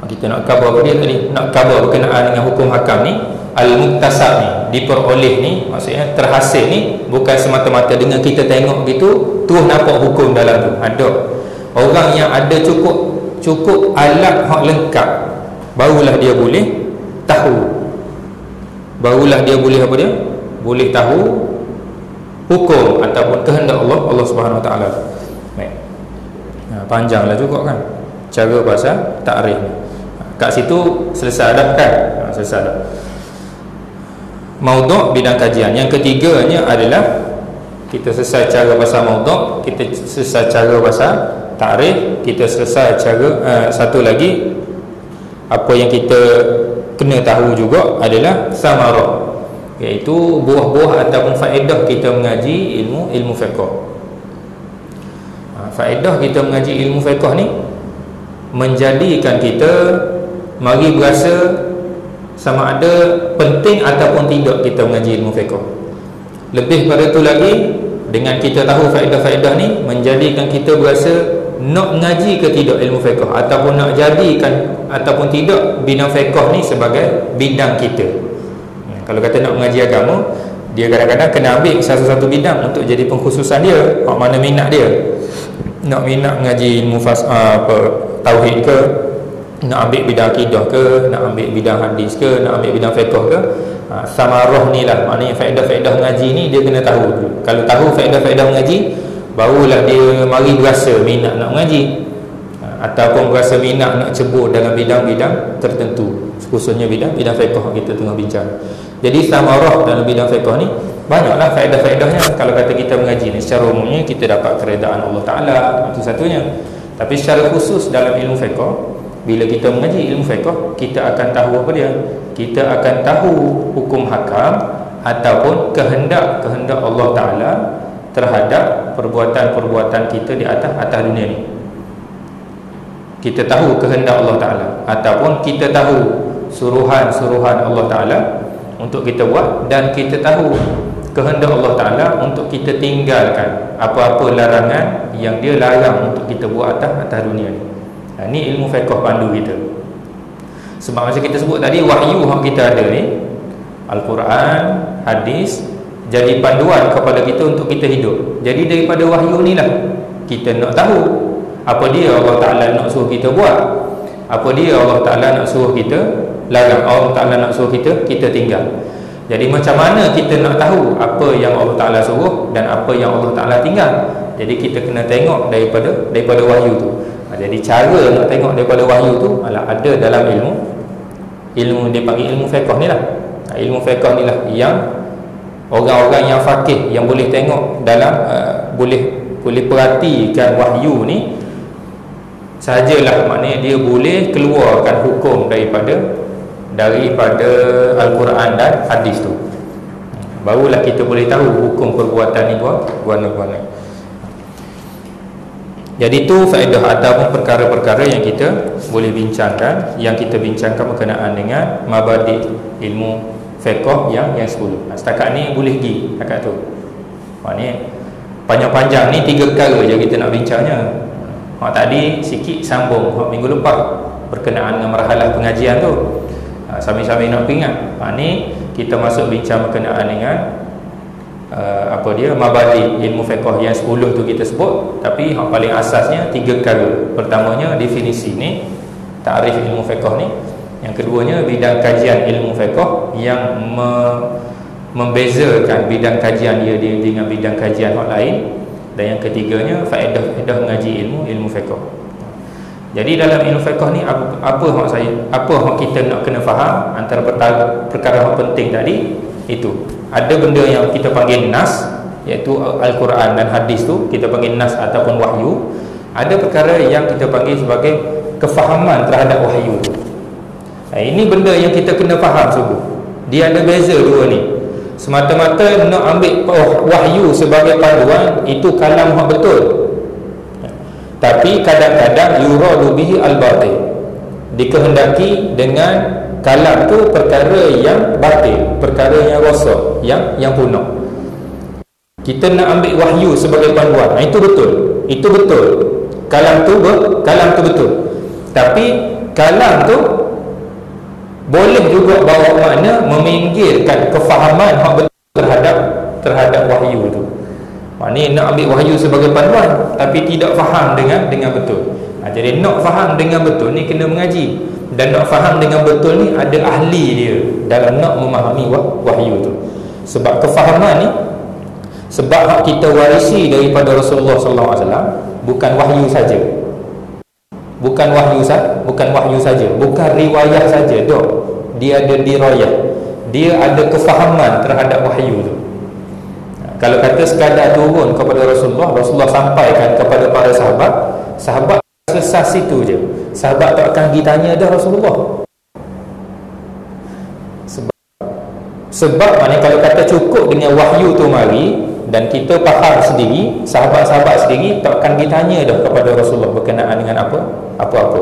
Speaker 1: kita nak cover apa dia tadi? Nak cover berkenaan dengan hukum hakam ni. Al-muktasab ni, diperoleh ni, maksudnya terhasil ni bukan semata-mata dengan kita tengok gitu terus nampak hukum dalam tu. Ada orang yang ada cukup alat hak lengkap, barulah dia boleh tahu, barulah dia boleh apa dia? Boleh tahu hukum ataupun kehendak Allah Subhanahu Wa Taala. Baik. Panjanglah juga kan cara bahasa takrif ni. Kat situ selesai dah kan? Selesai dah. Maudhu' bidang kajian. Yang ketiganya adalah kita selesai cara bahasa maudhu', kita selesai cara bahasa ta'rif, kita selesai cara satu lagi apa yang kita kena tahu juga adalah samarah, iaitu buah-buah ataupun faedah kita mengaji ilmu fiqh. Faedah kita mengaji ilmu fiqh ni menjadikan kita mari berasa sama ada penting ataupun tidak kita mengaji ilmu fiqh. Lebih pada tu lagi, dengan kita tahu faedah-faedah ni menjadikan kita berasa nak mengaji ke tidak ilmu fiqh, ataupun nak jadikan ataupun tidak bidang fiqh ni sebagai bidang kita. Kalau kata nak mengaji agama, dia kadang-kadang kena ambil satu-satu bidang untuk jadi pengkhususan dia, hak mana minat dia. Nak minat mengaji ilmu tauhid ke, nak ambil bidang akidah ke, nak ambil bidang hadis ke, nak ambil bidang fiqh ke, samarah ni lah, maknanya faedah-faedah mengaji ni dia kena tahu dulu. Kalau tahu faedah-faedah mengaji, barulah dia mari berasa minat nak mengaji, ataupun berasa minat nak cebur dalam bidang-bidang tertentu, khususnya bidang fiqh kita tengah bincang. Jadi samarah dalam bidang fiqh ni banyaklah faedah-faedahnya. Kalau kata kita mengaji ni secara umumnya kita dapat keredaan Allah Ta'ala, itu satunya. Tapi secara khusus dalam ilmu fiqh, bila kita mengaji ilmu fiqh, kita akan tahu apa dia? Kita akan tahu hukum hakam ataupun kehendak Allah Ta'ala terhadap perbuatan-perbuatan kita di atas dunia ni. Kita tahu kehendak Allah Ta'ala, ataupun kita tahu suruhan-suruhan Allah Ta'ala untuk kita buat, dan kita tahu kehendak Allah Ta'ala untuk kita tinggalkan apa-apa larangan yang dia larang untuk kita buat atas dunia ni. Ini ilmu fiqh pandu kita. Sebab macam kita sebut tadi, wahyu yang kita ada ni, Al-Quran, hadis, jadi panduan kepada kita untuk kita hidup. Jadi daripada wahyu ni lah kita nak tahu apa dia Allah Ta'ala nak suruh kita buat, apa dia Allah Ta'ala nak suruh kita larang, Allah Ta'ala nak suruh kita tinggal. Jadi macam mana kita nak tahu apa yang Allah Ta'ala suruh dan apa yang Allah Ta'ala tinggal? Jadi kita kena tengok daripada wahyu tu. Jadi cara nak tengok daripada wahyu tu adalah ada dalam ilmu dia panggil ilmu fiqh ni lah. Ilmu fiqh ni lah yang orang-orang yang faqih yang boleh tengok dalam boleh perhatikan wahyu ni sajalah, maknanya dia boleh keluarkan hukum daripada Al-Quran dan hadis tu. Barulah kita boleh tahu hukum perbuatan ni guana-guana. Jadi itu faedah ataupun perkara-perkara yang kita boleh bincangkan, yang kita bincangkan berkenaan dengan mabadi ilmu fiqh yang 10. Setakat ni boleh pergi setakat tu. Maknanya panjang-panjang ni 3 perkara je kita nak bincangnya. Tadi sikit sambung minggu lepas berkenaan dengan marhalah pengajian tu. Sambil-sambil nak ingat, ni kita masuk bincang berkenaan dengan mabadi ilmu fiqh yang 10 tu kita sebut. Tapi yang paling asasnya 3 perkara. Pertamanya definisi ni, ta'rif ilmu fiqh ni. Yang keduanya bidang kajian ilmu fiqh yang membezakan bidang kajian dia dengan bidang kajian yang lain. Dan yang ketiganya faedah mengaji ilmu fiqh. Jadi dalam ilmu fiqh ni apa yang kita nak kena faham antara perkara yang penting tadi itu. Ada benda yang kita panggil nas, iaitu Al-Quran dan hadis tu kita panggil nas ataupun wahyu. Ada perkara yang kita panggil sebagai kefahaman terhadap wahyu tu. Ini benda yang kita kena faham sungguh. Dia ada beza dua ni. Semata-mata nak ambil wahyu sebagai panduan, itu kalam yang betul. Tapi kadang-kadang yuradu bihi al-batil, dikehendaki dengan kalam tu perkara yang batil, perkara yang rosak, yang punah. Kita nak ambil wahyu sebagai panduan, itu betul. Kalam tu betul. Tapi kalam tu boleh juga bawa makna meminggirkan kefahaman hak betul terhadap wahyu tu. Maknanya nak ambil wahyu sebagai panduan tapi tidak faham dengan betul. Jadi nak faham dengan betul ni kena mengaji, dan nak faham dengan betul ni ada ahli dia dalam nak memahami wahyu tu. Sebab kefahaman ni, sebab hak kita warisi daripada Rasulullah sallallahu alaihi wasallam bukan wahyu saja. Bukan wahyu saja, bukan riwayah saja, dok. Dia ada dirayah. Dia ada kefahaman terhadap wahyu tu. Kalau kata sekadar turun kepada Rasulullah sampaikan kepada para sahabat selesai situ je. Sahabat tak akan ditanya dah Rasulullah. Sebab maknanya kalau kata cukup dengan wahyu tu mari dan kita faham sendiri, sahabat-sahabat sendiri tak akan ditanya dah kepada Rasulullah berkenaan dengan apa-apa.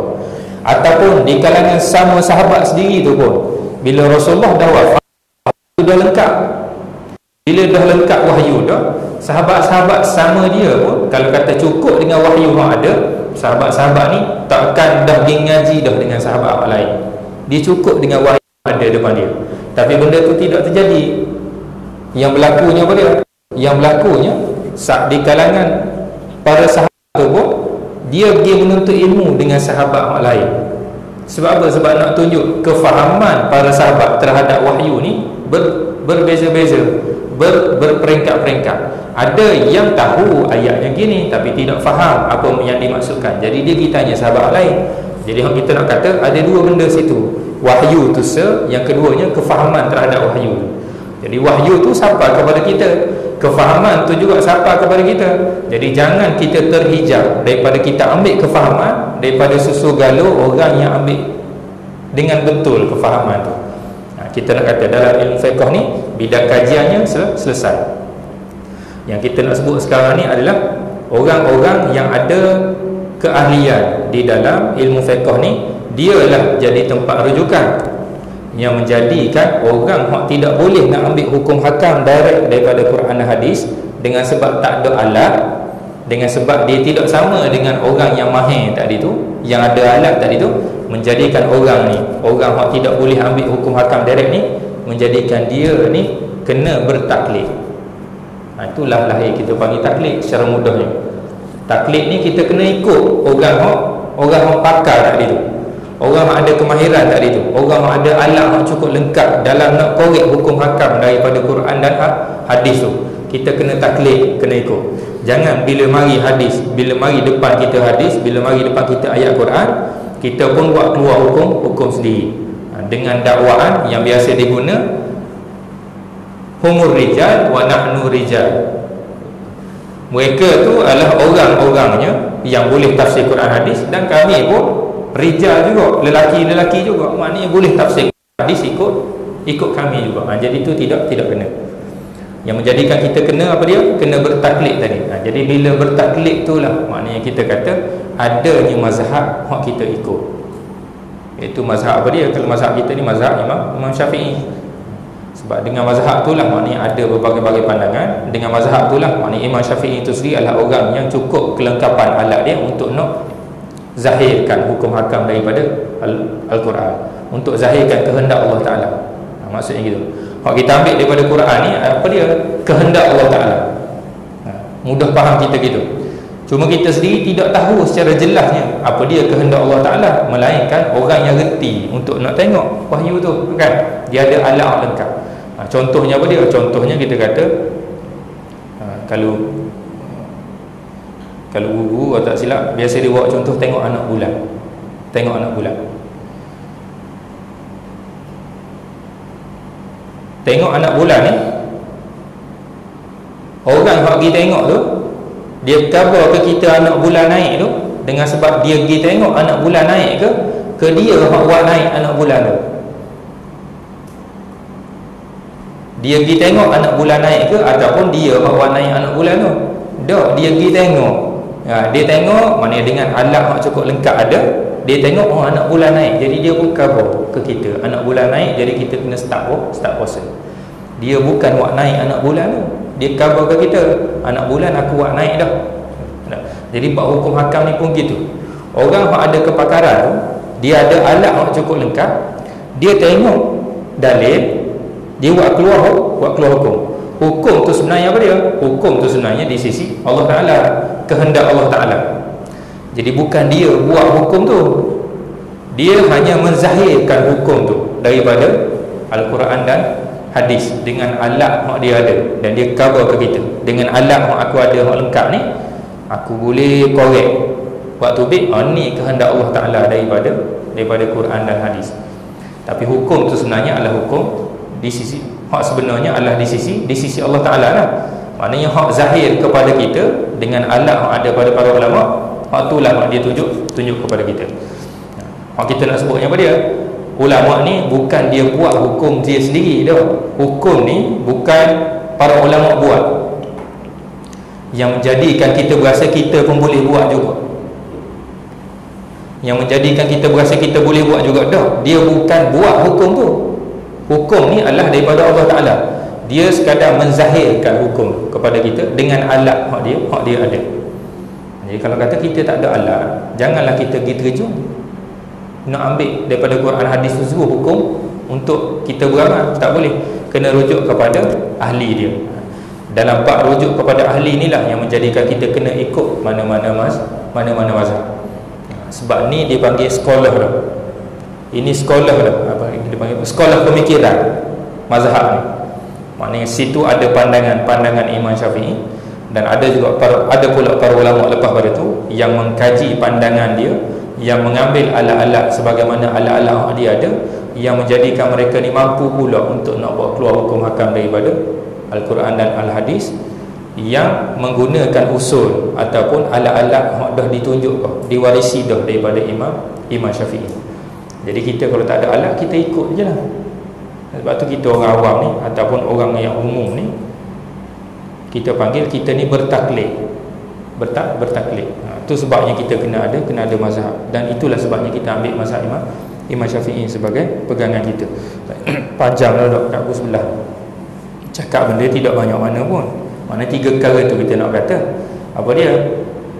Speaker 1: Ataupun di kalangan sama sahabat sendiri tu pun, bila Rasulullah dah wafat, dah lengkap. Bila dah lengkap wahyu dah, sahabat-sahabat sama dia pun kalau kata cukup dengan wahyu yang ada, sahabat-sahabat ni tak akan dah ngaji dah dengan sahabat lain. Dia cukup dengan wahyu yang ada depan dia. Tapi benda tu tidak terjadi. Yang berlakunya apa dia? Yang berlakunya di kalangan para sahabat tu pun, dia pergi menuntut ilmu dengan sahabat lain. Sebab apa? Sebab nak tunjuk kefahaman para sahabat terhadap wahyu ni berbeza-beza, berperingkat-peringkat. Ada yang tahu ayatnya gini tapi tidak faham apa yang dimaksudkan. Jadi dia pergi tanya sahabat lain. Jadi kita nak kata ada dua benda situ. Wahyu tu yang keduanya kefahaman terhadap wahyu tu. Jadi wahyu tu sampai kepada kita, kefahaman tu juga sampai kepada kita. Jadi jangan kita terhijab daripada kita ambil kefahaman daripada susu galuh orang yang ambil dengan betul kefahaman tu. Kita nak kata dalam ilmu fiqh ni bidang kajiannya selesai. Yang kita nak sebut sekarang ni adalah orang-orang yang ada keahlian di dalam ilmu fiqh ni, dialah jadi tempat rujukan yang menjadikan orang yang tidak boleh nak ambil hukum hakam direct daripada Quran dan hadis dengan sebab tak ada alat, dengan sebab dia tidak sama dengan orang yang mahir tadi tu, yang ada alat tadi tu, menjadikan orang ni, orang yang tidak boleh ambil hukum hakam direct ni, menjadikan dia ni kena bertaklid. Itulah lahir kita panggil taklid secara mudahnya. Taklid ni kita kena ikut orang yang pakar tadi tu, orang yang ada kemahiran tadi tu, orang yang ada alat yang cukup lengkap dalam nak korek hukum hakam daripada Quran dan hadis tu. Kita kena taklid, kena ikut. Jangan bila mari hadis, bila mari depan kita hadis, bila mari depan kita ayat Quran, kita pun buat keluar hukum sendiri dengan dakwaan yang biasa diguna, humur rijal wa nahnu rijal. Mereka tu adalah orang-orangnya yang boleh tafsir Quran hadis, dan kami pun rijal juga, lelaki-lelaki juga, maknanya boleh tafsir hadis ikut kami juga. Jadi itu tidak kena. Yang menjadikan kita kena apa dia? Kena bertaklid tadi. Jadi bila bertaklid itulah maknanya kita kata adanya mazhab yang kita ikut. Iaitu mazhab apa dia? Kalau mazhab kita ni mazhab Imam Syafi'i. Sebab dengan mazhab itulah maknanya ada berbagai-bagai pandangan. Dengan mazhab itulah maknanya Imam Syafi'i itu sendiri adalah orang yang cukup kelengkapan alat dia untuk nak zahirkan hukum hakam daripada Al-Quran, untuk zahirkan kehendak Allah Ta'ala. Maksudnya gitu. Kalau kita ambil daripada Quran ni, apa dia? Kehendak Allah Ta'ala. Mudah faham kita gitu. Cuma kita sendiri tidak tahu secara jelasnya apa dia kehendak Allah Ta'ala, melainkan orang yang reti untuk nak tengok wahyu tu, kan? Dia ada alat yang lengkap. Contohnya apa dia? Contohnya kita kata kalau guru tak silap, biasa dia buat contoh tengok anak bulan. Tengok anak bulan. Tengok anak bulan ni, orang yang pergi tengok tu, dia khabar ke kita anak bulan naik tu dengan sebab dia pergi tengok anak bulan naik ke dia yang buat naik anak bulan tu. Dia pergi tengok anak bulan naik ke ataupun dia yang buat naik anak bulan tu? Tak, dia pergi tengok. Dia tengok, maknanya dengan alat yang cukup lengkap ada, dia tengok anak bulan naik, jadi dia pun khabar ke kita anak bulan naik, jadi kita kena start puasa. Dia bukan buat naik anak bulan tu, dia khabar ke kita anak bulan aku buat naik dah. Jadi bab hukum hakam ni pun gitu. Orang yang ada kepakaran tu, dia ada alat yang cukup lengkap, dia tengok dalil, dia buat keluar hukum. Hukum tu sebenarnya apa dia? Hukum tu sebenarnya di sisi Allah Ta'ala, kehendak Allah Ta'ala. Jadi bukan dia buat hukum tu, dia hanya menzahirkan hukum tu daripada Al-Quran dan hadis dengan alat yang dia ada, dan dia khabar ke kita dengan alat yang aku ada yang lengkap ni, aku boleh korek buat tubik, ni kehendak Allah Ta'ala daripada Quran dan hadis. Tapi hukum tu sebenarnya adalah hukum di sisi, hak sebenarnya adalah di sisi Allah Ta'ala lah. Maknanya hak zahir kepada kita dengan alat hak ada pada para ulama, hak tu lah hak dia tunjuk kepada kita. Hak kita nak sebutnya apa dia? Ulama ni bukan dia buat hukum dia sendiri dah. Hukum ni bukan para ulama buat, yang menjadikan kita berasa kita pun boleh buat juga, yang menjadikan kita berasa kita boleh buat juga dah. Dia bukan buat hukum tu. Hukum ni adalah daripada Allah Ta'ala. Dia sekadar menzahirkan hukum kepada kita dengan alat hak dia ada. Jadi kalau kata kita tak ada alat, janganlah kita pergi terjun nak ambil daripada Quran hadis tu semua hukum untuk kita beramal. Tak boleh. Kena rujuk kepada ahli dia. Dalam bab rujuk kepada ahli inilah yang menjadikan kita kena ikut mana-mana mazhab. Sebab ni dia panggil sekolah dah. Ini sekolah dah. Apa dia panggil? Sekolah pemikiran mazhab ni. Maknanya situ ada pandangan Imam Syafi'i, dan ada pula para ulama lepas pada tu yang mengkaji pandangan dia, yang mengambil alat-alat sebagaimana alat-alat dia ada, yang menjadikan mereka ni mampu pula untuk nak buat keluar hukum hakam daripada Al-Quran dan Al-Hadis, yang menggunakan usul ataupun alat-alat yang dah ditunjuk, diwarisi dah daripada Imam Syafi'i. Jadi kita kalau tak ada alat, kita ikut je lah. Sebab tu kita orang awam ni ataupun orang yang umum ni, kita panggil kita ni bertaklid. Itu sebabnya kita kena ada mazhab, dan itulah sebabnya kita ambil mazhab Imam Syafi'i sebagai pegangan kita. Panjang lah dok kat buku sebelah. Cakap benda tidak banyak mana pun. Mana 3 perkara tu kita nak kata. Apa dia?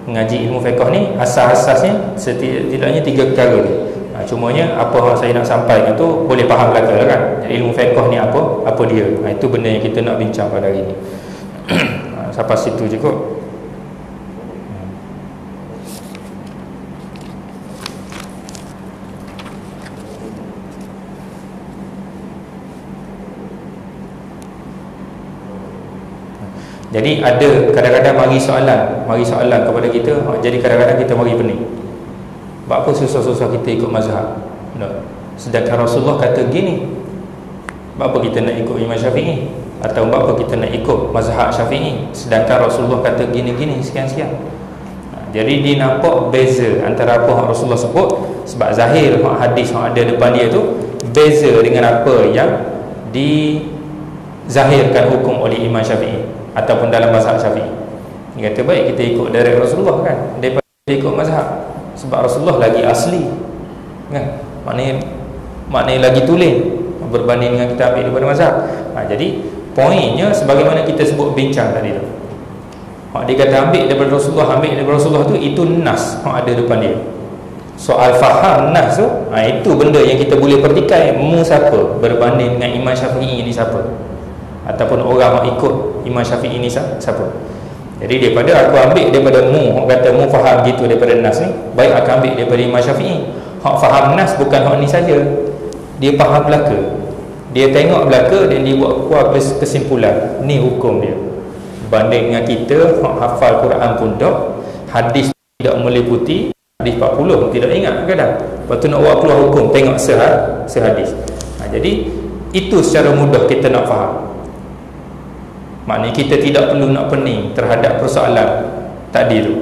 Speaker 1: Mengaji ilmu fiqh ni asas-asasnya setidaknya 3 perkara ni. Cumanya apa yang saya nak sampaikan tu boleh faham belaka lah kan. Ilmu fiqh ni apa dia. Itu benda yang kita nak bincang pada hari ni. Sampai situ je kot. Jadi ada kadang-kadang mari soalan kepada kita. Jadi kadang-kadang kita mari pening. Sebab apa susah-susah kita ikut mazhab? Sedangkan Rasulullah kata gini. Sebab apa kita nak ikut Imam Syafi'i? Atau sebab apa kita nak ikut mazhab Syafi'i? Sedangkan Rasulullah kata gini-gini, sekian-sekian. Jadi dia nampak beza antara apa yang Rasulullah sebut. Sebab zahir hadis yang ada depan dia tu beza dengan apa yang dizahirkan hukum oleh Imam Syafi'i ataupun dalam mazhab Syafi'i. Dia kata baik kita ikut dari Rasulullah kan, daripada ikut mazhab. Sebab Rasulullah lagi asli kan? Maknanya lagi tulen berbanding dengan kita ambil daripada mazhab. Jadi poinnya sebagaimana kita sebut bincang tadi tu, dia kata ambil daripada Rasulullah tu, itu nas yang ada depan dia. Soal faham nas tu, itu benda yang kita boleh pertikai. Mu siapa berbanding dengan Imam Syafi'i ni siapa, ataupun orang yang ikut Imam Syafi'i ni siapa. Jadi daripada aku ambil daripada mu, kata mu faham gitu daripada nas ni, baik aku ambil daripada Imam Syafi'i. Hak faham nas bukan hak ni saja, dia faham belaka, dia tengok belaka dan dia buat keluar kesimpulan, ni hukum dia. Banding dengan kita hak hafal Quran pun tak, hadis tidak meliputi, hadis 40 tidak ingat kadang. Lepas tu nak buat keluar hukum, tengok sehadis. Jadi itu secara mudah kita nak faham. Maknanya kita tidak perlu nak pening terhadap persoalan tadi tu.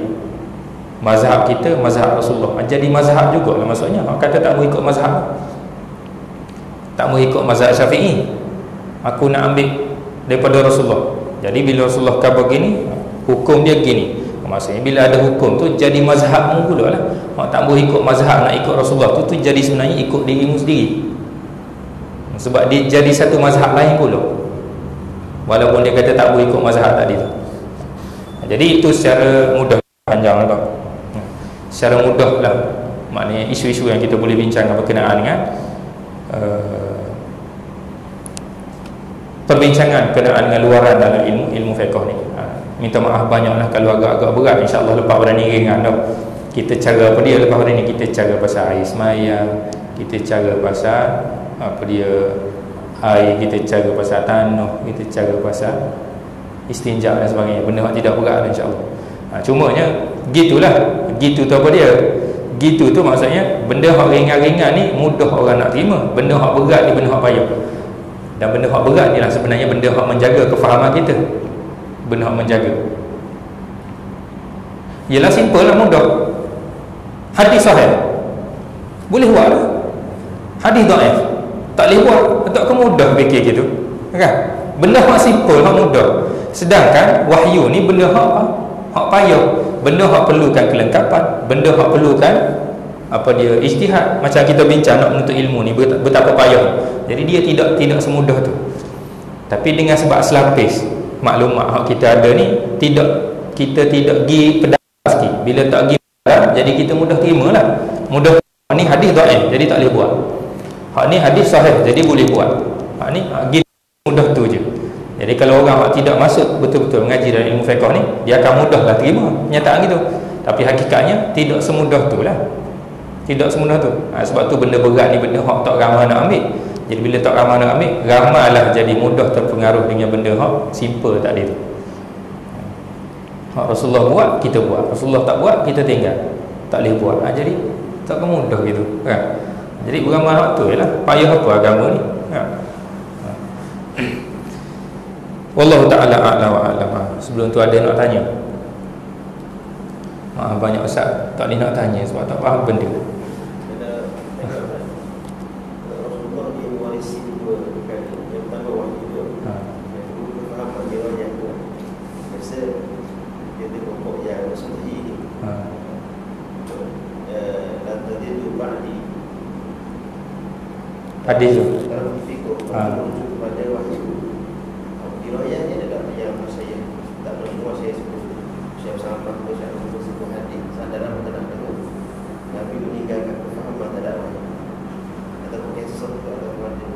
Speaker 1: Mazhab kita, mazhab Rasulullah. Jadi mazhab juga lah maksudnya. Orang kata tak mau ikut mazhab, tak mau ikut mazhab Syafi'i, aku nak ambil daripada Rasulullah. Jadi bila Rasulullah kata begini, hukum dia gini. Maksudnya bila ada hukum tu jadi mazhabmu pula lah. Orang tak mau ikut mazhab, nak ikut Rasulullah tu jadi sebenarnya ikut dirimu sendiri. Sebab dia jadi satu mazhab lain pula, walaupun dia kata tak boleh ikut mazhab tadi tu. Jadi itu secara mudah, panjang lah, secara mudah lah. Maknanya isu-isu yang kita boleh bincangkan berkenaan dengan perbincangan berkenaan dengan luaran dalam ilmu fiqh ni. Minta maaf banyaklah kalau agak-agak berat. InsyaAllah lepas pada ni ringan tau. Kita cara apa dia lepas pada ni, kita cara pasal air semayang, kita cara pasal apa dia air, kita cara pasal tanah, kita cara pasal istinja dan sebagainya, benda yang tidak berat insya-Allah. Cumanya gitulah Gitu tu apa dia? Gitu tu maksudnya benda hak ringan-ringan ni mudah orang nak terima. Benda hak berat ni benda hak payah. Dan benda hak berat ni lah sebenarnya benda hak menjaga kefahaman kita. Benda hak menjaga. Yelah simple lah, mudah. Hadis sahih boleh buat lah. Hadis dhaif tak boleh buat. Tak kemudah fikir gitu kan? Benda hak simple, hak mudah. Sedangkan wahyu ni benda hak payah, benda hak perlukan kelengkapan, benda hak perlukan apa dia, ijtihad. Macam kita bincang nak menuntut ilmu ni betapa payah. Jadi dia tidak semudah tu. Tapi dengan sebab selapis maklumat hak kita ada ni, kita tidak pergi pedas sikit. Bila tak pergi pedas, jadi kita mudah terima lah. Mudah ni hadis dhaif jadi tak boleh buat. Hak ni hadis sahih jadi boleh buat. Hak ni mudah tu je. Jadi kalau orang tidak masuk betul-betul mengaji dalam ilmu fiqh ni, dia akan mudahlah terima kenyataan gitu. Tapi hakikatnya tidak semudah tu lah. Tidak semudah tu. Sebab tu benda berat ni benda hak tak ramai nak ambil. Jadi bila tak ramai nak ambil, ramailah jadi mudah terpengaruh dengan benda hak simple tak ada tu. Hak Rasulullah buat, kita buat. Rasulullah tak buat, kita tinggal. Tak boleh buat. Jadi tak mudah gitu kan. Jadi beramai hak tu ialah payah apa agama ni kan. Wallahu ta'ala a'la wa a'lam. Sebelum tu ada nak tanya. Banyak Ustaz tak boleh nak tanya sebab tak faham benda.
Speaker 2: Rasulullah dia mewarisi dua perkara. Yang pertama wahyu itu. Yang kedua kefahaman dia banyak tu. Biasa dia pokok yang sahih ni. Dan tadi tu ba'di.
Speaker 1: Hadis tu.
Speaker 2: Kalau fikir menuju kepada wahyu. Riwayatnya adalah yang saya tak tahu saya sebut Syekh Sahabat Syekh sebut hadis dalam tengah-tengah Nabi meninggalkan kefahaman tak ada wahyu ataupun kisah atau ada.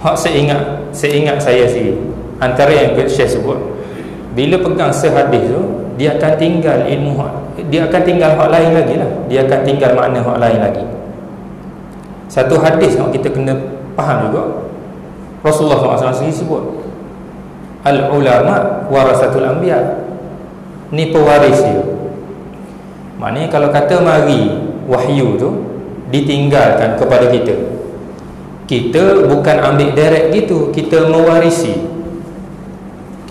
Speaker 1: Hak seingat saya sih antara yang Syekh sebut, bila pegang sehadis tu dia akan tinggal ilmu hak, dia akan tinggal hak lain lagi lah. Dia akan tinggal makna hak lain lagi. Satu hadis yang kita kena faham juga, Rasulullah SAW sebut al-ulama warasatul anbiya. Ni pewaris dia. Maknanya kalau kata mari wahyu tu ditinggalkan kepada kita, kita bukan ambil direct gitu, kita mewarisi.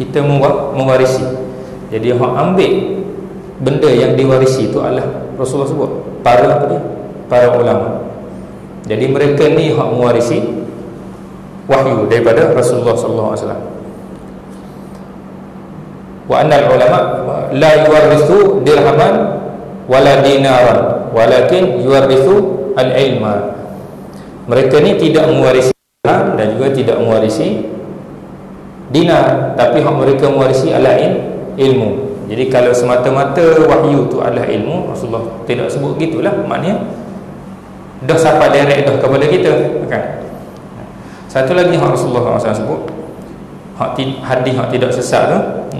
Speaker 1: Kita mewarisi. Jadi hak ambil benda yang diwarisi itu adalah Rasulullah sebut para apa dia? Para ulama. Jadi mereka ni hak mewarisi wahyu daripada Rasulullah sallallahu alaihi wasallam. Wa annal ulama la yuwarrithu dirhaman wala dinaran walakin yuwarrithu al-ilma. Mereka ni tidak mewarisi dirham dan juga tidak mewarisi dinar, tapi hak mereka mewarisi adalah ilmu. Jadi kalau semata-mata wahyu tu adalah ilmu, Rasulullah tidak sebut gitulah, maknanya dah sampai direct dah kepada kita kan. Satu lagi yang Rasulullah SAW sebut, hadis yang tidak sesat tu,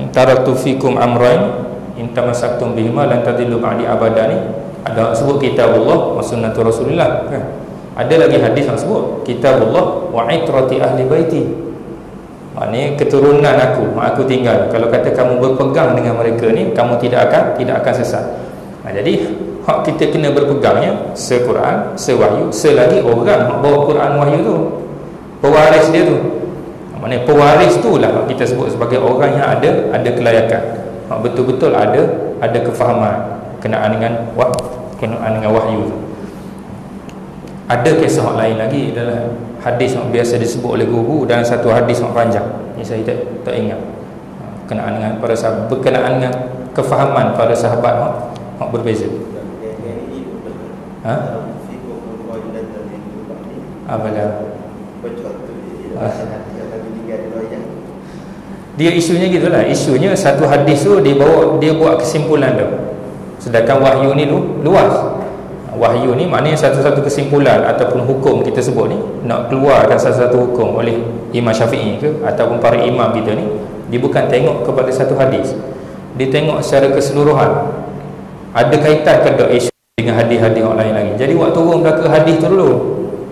Speaker 1: taraktu fikum amrain in tamassaktum bihima lan tadillu ba'di abadan ni. Ada sebut kitabullah wa sunnatur Rasulillah kan. Ada lagi hadis yang sebut kitabullah wa itrati ahli baiti. Maknanya keturunan aku tinggal. Kalau kata kamu berpegang dengan mereka ni, kamu tidak akan sesat. Jadi hak kita kena berpegangnya se-Quran, se-wahyu, selagi orang hak bawa Quran wahyu tu, pewaris dia tu. Maknanya pewaris tu lah kita sebut sebagai orang yang ada kelayakan, hak betul-betul ada kefahaman kenaan dengan wahyu tu. Ada kisah lain lagi adalah hadis yang biasa disebut oleh guru dan satu hadis yang panjang. Ini saya tak ingat. Berkenaan dengan para sahabat, berkenaan dengan kefahaman para sahabat hak berbeza. Apalah. Dia isunya gitulah. Isunya satu hadis tu dia buat kesimpulan tu. Sedangkan wahyu ni luas. Wahyu ni maknanya satu-satu kesimpulan ataupun hukum kita sebut ni nak keluarkan satu-satu hukum oleh Imam Syafi'i ke ataupun para imam kita ni, dia bukan tengok kepada satu hadis, dia tengok secara keseluruhan ada kaitan ke tak isu dengan hadis-hadis yang lain lagi. Jadi waktu turun ke hadis tu dulu,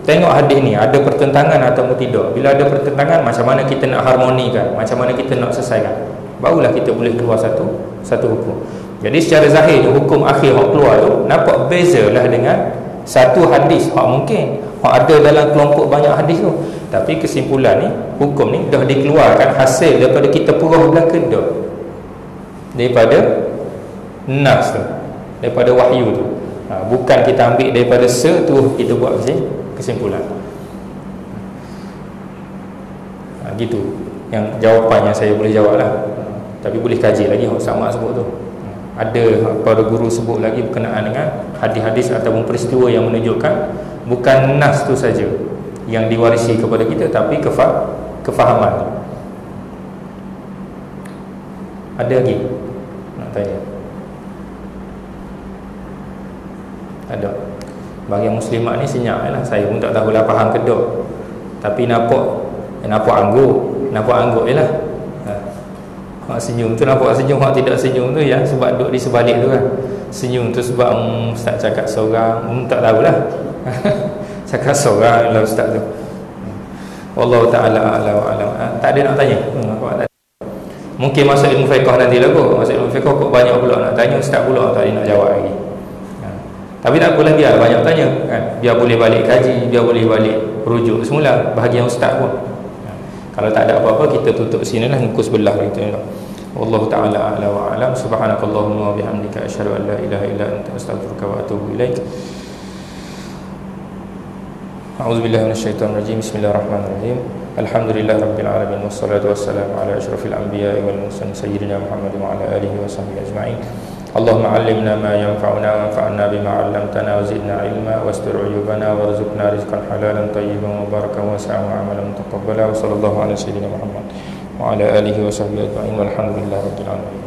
Speaker 1: tengok hadis ni ada pertentangan ataupun tidak. Bila ada pertentangan, macam mana kita nak harmonikan, macam mana kita nak selesaikan. barulah kita boleh keluar satu hukum. Jadi secara zahir hukum akhir hak keluar tu nampak bezalah dengan satu hadis hak mungkin hak ada dalam kelompok banyak hadis tu, tapi kesimpulan ni hukum ni dah dikeluarkan hasil daripada kita purah belaka dah, daripada nas tu, daripada wahyu tu. Bukan kita ambil daripada terus kita buat kesimpulan. Gitu yang jawapan yang saya boleh jawab lah. Tapi boleh kaji lagi hak sama sebut tu. Ada para guru sebut lagi berkenaan dengan hadis-hadis ataupun peristiwa yang menunjukkan bukan nas tu saja yang diwarisi kepada kita, tapi kefahaman. Ada lagi nak tanya? Ada. Bagi muslimat ni senyap lah. Saya pun tak tahulah faham ke tak, tapi nampak angguk je lah. Hak senyum tu nampak senyum, hak tidak senyum tu ya sebab duduk di sebalik tu kan. Senyum tu sebab ustaz cakap seorang, tak tahulah. Cakap seorang lah ustaz tu. Wallahu ta'ala a'la wa a'lam. Tak ada nak tanya? Mungkin masuk ilmu fiqh nanti lah kot. Masuk ilmu fiqh kok banyak pula nak tanya, ustaz pula tak ada nak jawab lagi. Tapi tak apalah, biar banyak tanya kan. Biar boleh balik kaji, biar boleh balik rujuk semula bahagian ustaz pun. Kalau tak ada apa-apa, kita tutup sini lah, muka sebelah kita. Wallahu ta'ala a'la wa a'lam. Subhanakallahumma wa bihamdika asyhadu an la ilaha illa anta astaghfiruka wa atubu ilaik. A'udzubillahi minasyaitonir rajim. Bismillahirrahmanirrahim. Alhamdulillahi rabbil alamin wassalatu wassalamu ala asyrafil anbiya'i wal mursalin sayyidina Muhammad wa ala alihi wa sahbihi ajma'in. Allahumma 'allimna ma yanfa'una wanfa'na bima 'allamtana wa zidna 'ilma wastur 'uyubana warzuqna rizqan halalan tayyiban mubarakan wasi'an wa 'amalan mutaqabbala wa sallallahu ala sayyidina Muhammad wa ala alihi wa sahbihi ajma'in walhamdulillahi rabbil alamin.